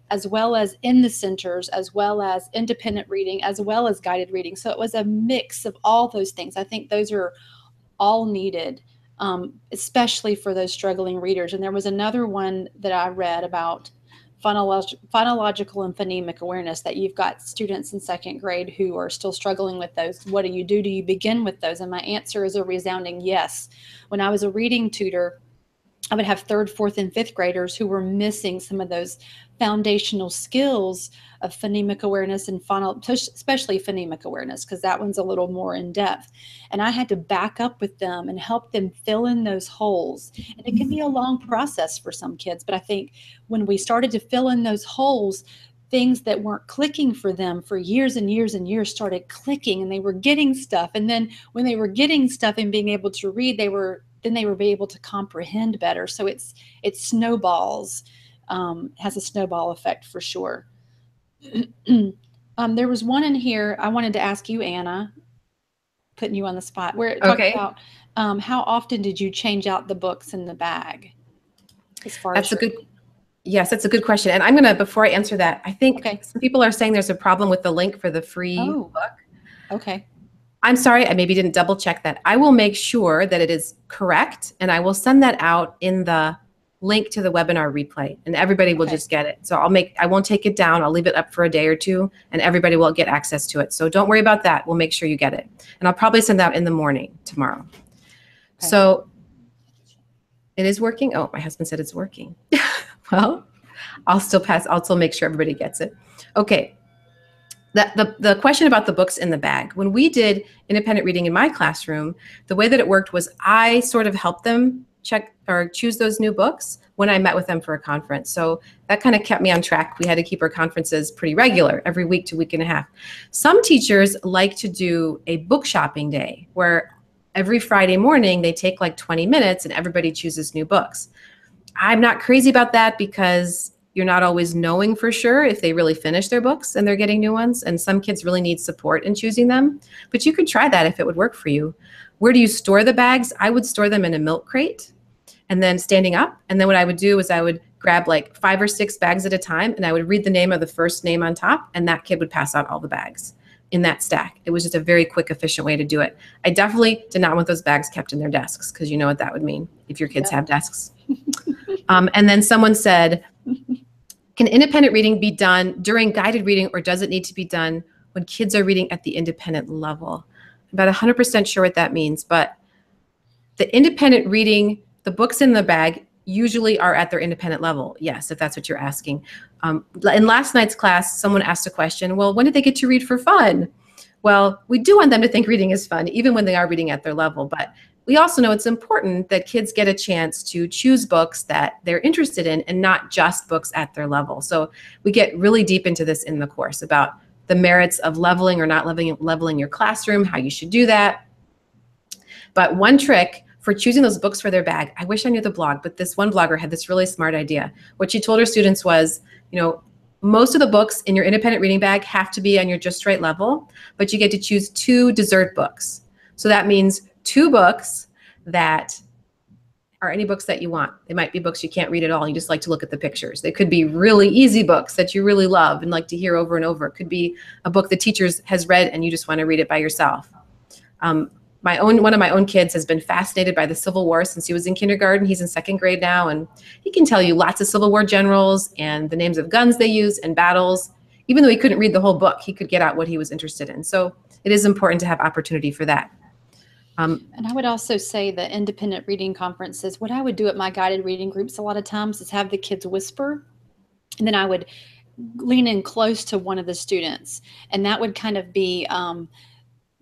as well as in the centers, as well as independent reading, as well as guided reading. So it was a mix of all those things. I think those are all needed, especially for those struggling readers. And there was another one that I read about phonological and phonemic awareness, that you've got students in 2nd grade who are still struggling with those. What do you do? Do you begin with those? And my answer is a resounding yes. When I was a reading tutor, I would have 3rd, 4th, and 5th graders who were missing some of those foundational skills of phonemic awareness and especially phonemic awareness, because that one's a little more in depth. And I had to back up with them and help them fill in those holes. And it can be a long process for some kids, but I think when we started to fill in those holes, things that weren't clicking for them for years and years and years started clicking, and they were getting stuff. And then when they were getting stuff and being able to read, they were able to comprehend better. So it snowballs, has a snowball effect for sure. There was one in here I wanted to ask you, Anna, putting you on the spot, where it talked about how often did you change out the books in the bag? As far as Yes, that's a good question. And I'm going to, before I answer that, I think Okay. some people are saying there's a problem with the link for the free Oh, book. okay. I'm sorry, I maybe didn't double check that. I will make sure that it is correct, and I will send that out in the link to the webinar replay, and everybody will Okay. just get it. So I won't take it down. I'll leave it up for a day or two, and everybody will get access to it. So don't worry about that. We'll make sure you get it. And I'll probably send that out in the morning tomorrow. Okay. So it is working. Oh, my husband said it's working. Well, I'll still make sure everybody gets it. Okay. The question about the books in the bag. When we did independent reading in my classroom, the way that it worked was I sort of helped them check or choose those new books when I met with them for a conference. So that kind of kept me on track. We had to keep our conferences pretty regular, every week to week and a half. Some teachers like to do a book shopping day where every Friday morning they take like 20 minutes and everybody chooses new books. I'm not crazy about that because you're not always knowing for sure if they really finish their books and they're getting new ones. And some kids really need support in choosing them. But you could try that if it would work for you. Where do you store the bags? I would store them in a milk crate and then standing up. And then what I would do is I would grab like 5 or 6 bags at a time and I would read the name of the first name on top, and that kid would pass out all the bags in that stack. It was just a very quick, efficient way to do it. I definitely did not want those bags kept in their desks because you know what that would mean if your kids have desks. And then someone said, can independent reading be done during guided reading, or does it need to be done when kids are reading at the independent level? I'm about 100% sure what that means, but the independent reading, the books in the bag usually are at their independent level. Yes, if that's what you're asking. In last night's class, someone asked a question, well, when did they get to read for fun? Well, we do want them to think reading is fun, even when they are reading at their level, but we also know it's important that kids get a chance to choose books that they're interested in and not just books at their level. So we get really deep into this in the course about the merits of leveling or not leveling your classroom, how you should do that. But one trick for choosing those books for their bag, I wish I knew the blog, but this one blogger had this really smart idea. What she told her students was, most of the books in your independent reading bag have to be on your just right level, but you get to choose 2 dessert books. So that means 2 books that are any books that you want. They might be books you can't read at all. You just like to look at the pictures. They could be really easy books that you really love and like to hear over and over. It could be a book the teacher has read and you just want to read it by yourself. One of my own kids has been fascinated by the Civil War since he was in kindergarten. He's in 2nd grade now, and he can tell you lots of Civil War generals and the names of guns they use and battles. Even though he couldn't read the whole book, he could get out what he was interested in. So it is important to have opportunity for that. And I would also say the independent reading conferences, what I would do at my guided reading groups a lot of times is have the kids whisper, and then I would lean in close to one of the students, and that would kind of be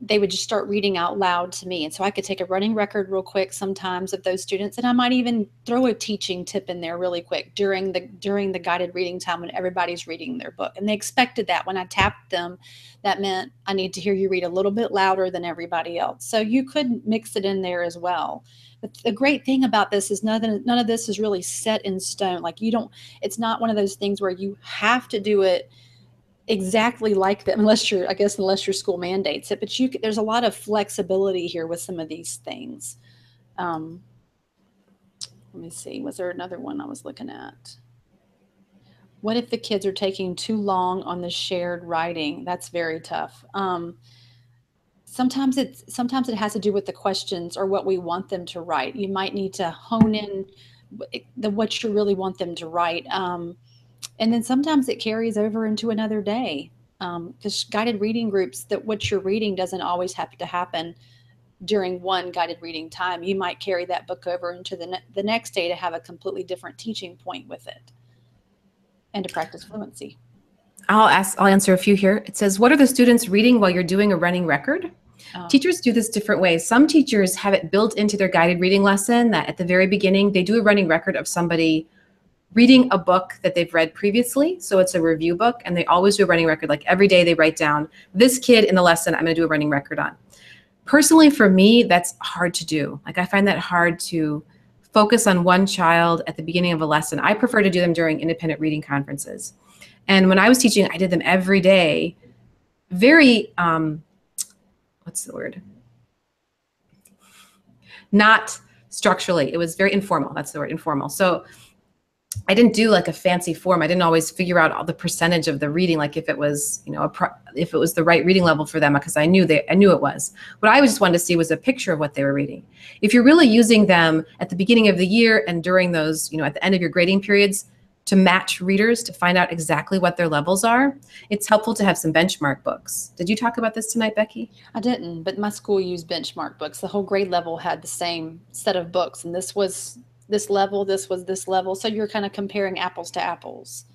they would just start reading out loud to me. And so I could take a running record real quick sometimes of those students. And I might even throw a teaching tip in there really quick during the guided reading time when everybody's reading their book. And they expected that when I tapped them, that meant I need to hear you read a little bit louder than everybody else. So you could mix it in there as well. But the great thing about this is none of this is really set in stone. Like it's not one of those things where you have to do it exactly like them, unless your school mandates it. But there's a lot of flexibility here with some of these things. Let me see. Was there another one I was looking at? What if the kids are taking too long on the shared writing? That's very tough. Sometimes it has to do with the questions or what we want them to write. You might need to hone in what you really want them to write. And then sometimes it carries over into another day, because guided reading groups, that what you're reading doesn't always have to happen during one guided reading time. You might carry that book over into the next day to have a completely different teaching point with it and to practice fluency. I'll answer a few here. It says, what are the students reading while you're doing a running record? Teachers do this different ways. Some teachers have it built into their guided reading lesson that at the very beginning, they do a running record of somebody reading a book that they've read previously. So it's a review book, and they always do a running record. Like every day they write down, this kid in the lesson, I'm going to do a running record on. Personally, for me, that's hard to do. Like I find that hard to focus on one child at the beginning of a lesson. I prefer to do them during independent reading conferences. And when I was teaching, I did them every day. Very, what's the word? Not structurally. It was very informal. That's the word, informal. So I didn't do like a fancy form. I didn't always figure out all the percentage of the reading, like if it was, if it was the right reading level for them, because I knew it was. What I just wanted to see was a picture of what they were reading. If you're really using them at the beginning of the year and during those, at the end of your grading periods to match readers to find out exactly what their levels are, it's helpful to have some benchmark books. Did you talk about this tonight, Becky? I didn't, but my school used benchmark books. The whole grade level had the same set of books, and this was this level, this was this level. So you're kind of comparing apples to apples.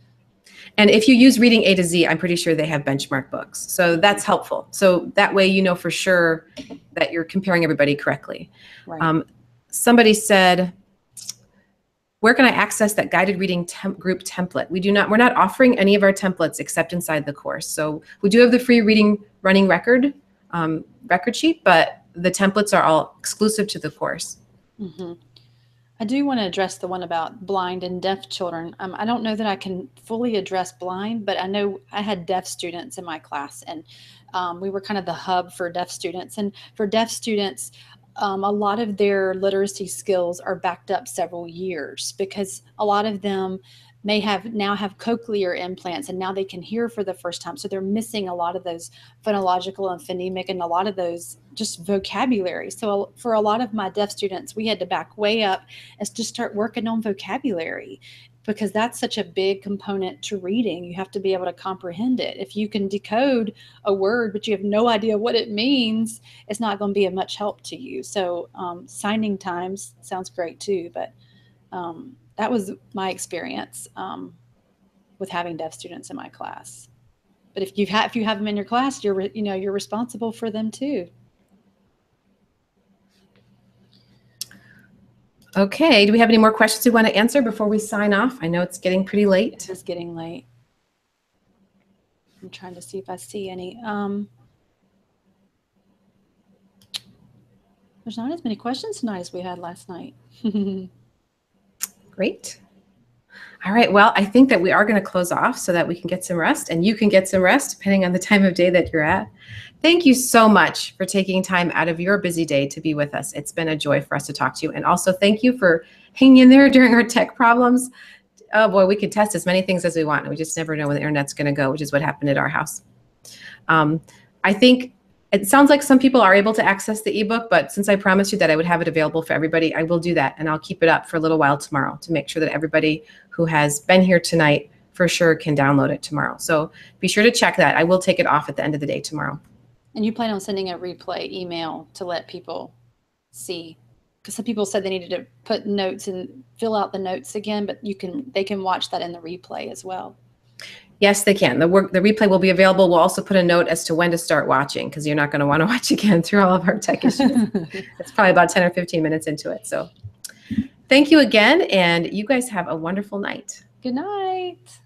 And if you use Reading A to Z, I'm pretty sure they have benchmark books. So that's helpful. So that way you know for sure that you're comparing everybody correctly. Right. Somebody said, where can I access that guided reading group template? We're not offering any of our templates except inside the course. So we do have the free reading running record sheet, but the templates are all exclusive to the course. Mm-hmm. I do want to address the one about blind and deaf children. I don't know that I can fully address blind, but I know I had deaf students in my class, and we were kind of the hub for deaf students. And for deaf students, a lot of their literacy skills are backed up several years because a lot of them may now have cochlear implants and now they can hear for the first time. So they're missing a lot of those phonological and phonemic and a lot of those just vocabulary. So for a lot of my deaf students, we had to back way up and just start working on vocabulary because that's such a big component to reading. You have to be able to comprehend it. If you can decode a word, but you have no idea what it means, it's not going to be of much help to you. So signing times sounds great too, but that was my experience with having deaf students in my class. But if you have them in your class, you're responsible for them too. Okay, do we have any more questions we want to answer before we sign off? I know it's getting pretty late. It is getting late. I'm trying to see if I see any. There's not as many questions tonight as we had last night. Great. All right, well, I think that we are going to close off so that we can get some rest and you can get some rest depending on the time of day that you're at. Thank you so much for taking time out of your busy day to be with us. It's been a joy for us to talk to you. And also thank you for hanging in there during our tech problems. Oh boy, we could test as many things as we want. And we just never know when the internet's going to go, which is what happened at our house. I think it sounds like some people are able to access the ebook, but since I promised you that I would have it available for everybody, I will do that. And I'll keep it up for a little while tomorrow to make sure that everybody who has been here tonight for sure can download it tomorrow. So be sure to check that. I will take it off at the end of the day tomorrow. And you plan on sending a replay email to let people see? Because some people said they needed to put notes and fill out the notes again, but they can watch that in the replay as well. Yes, they can. The replay will be available. We'll also put a note as to when to start watching because you're not going to want to watch again through all of our tech issues. It's probably about 10 or 15 minutes into it. So thank you again, and you guys have a wonderful night. Good night.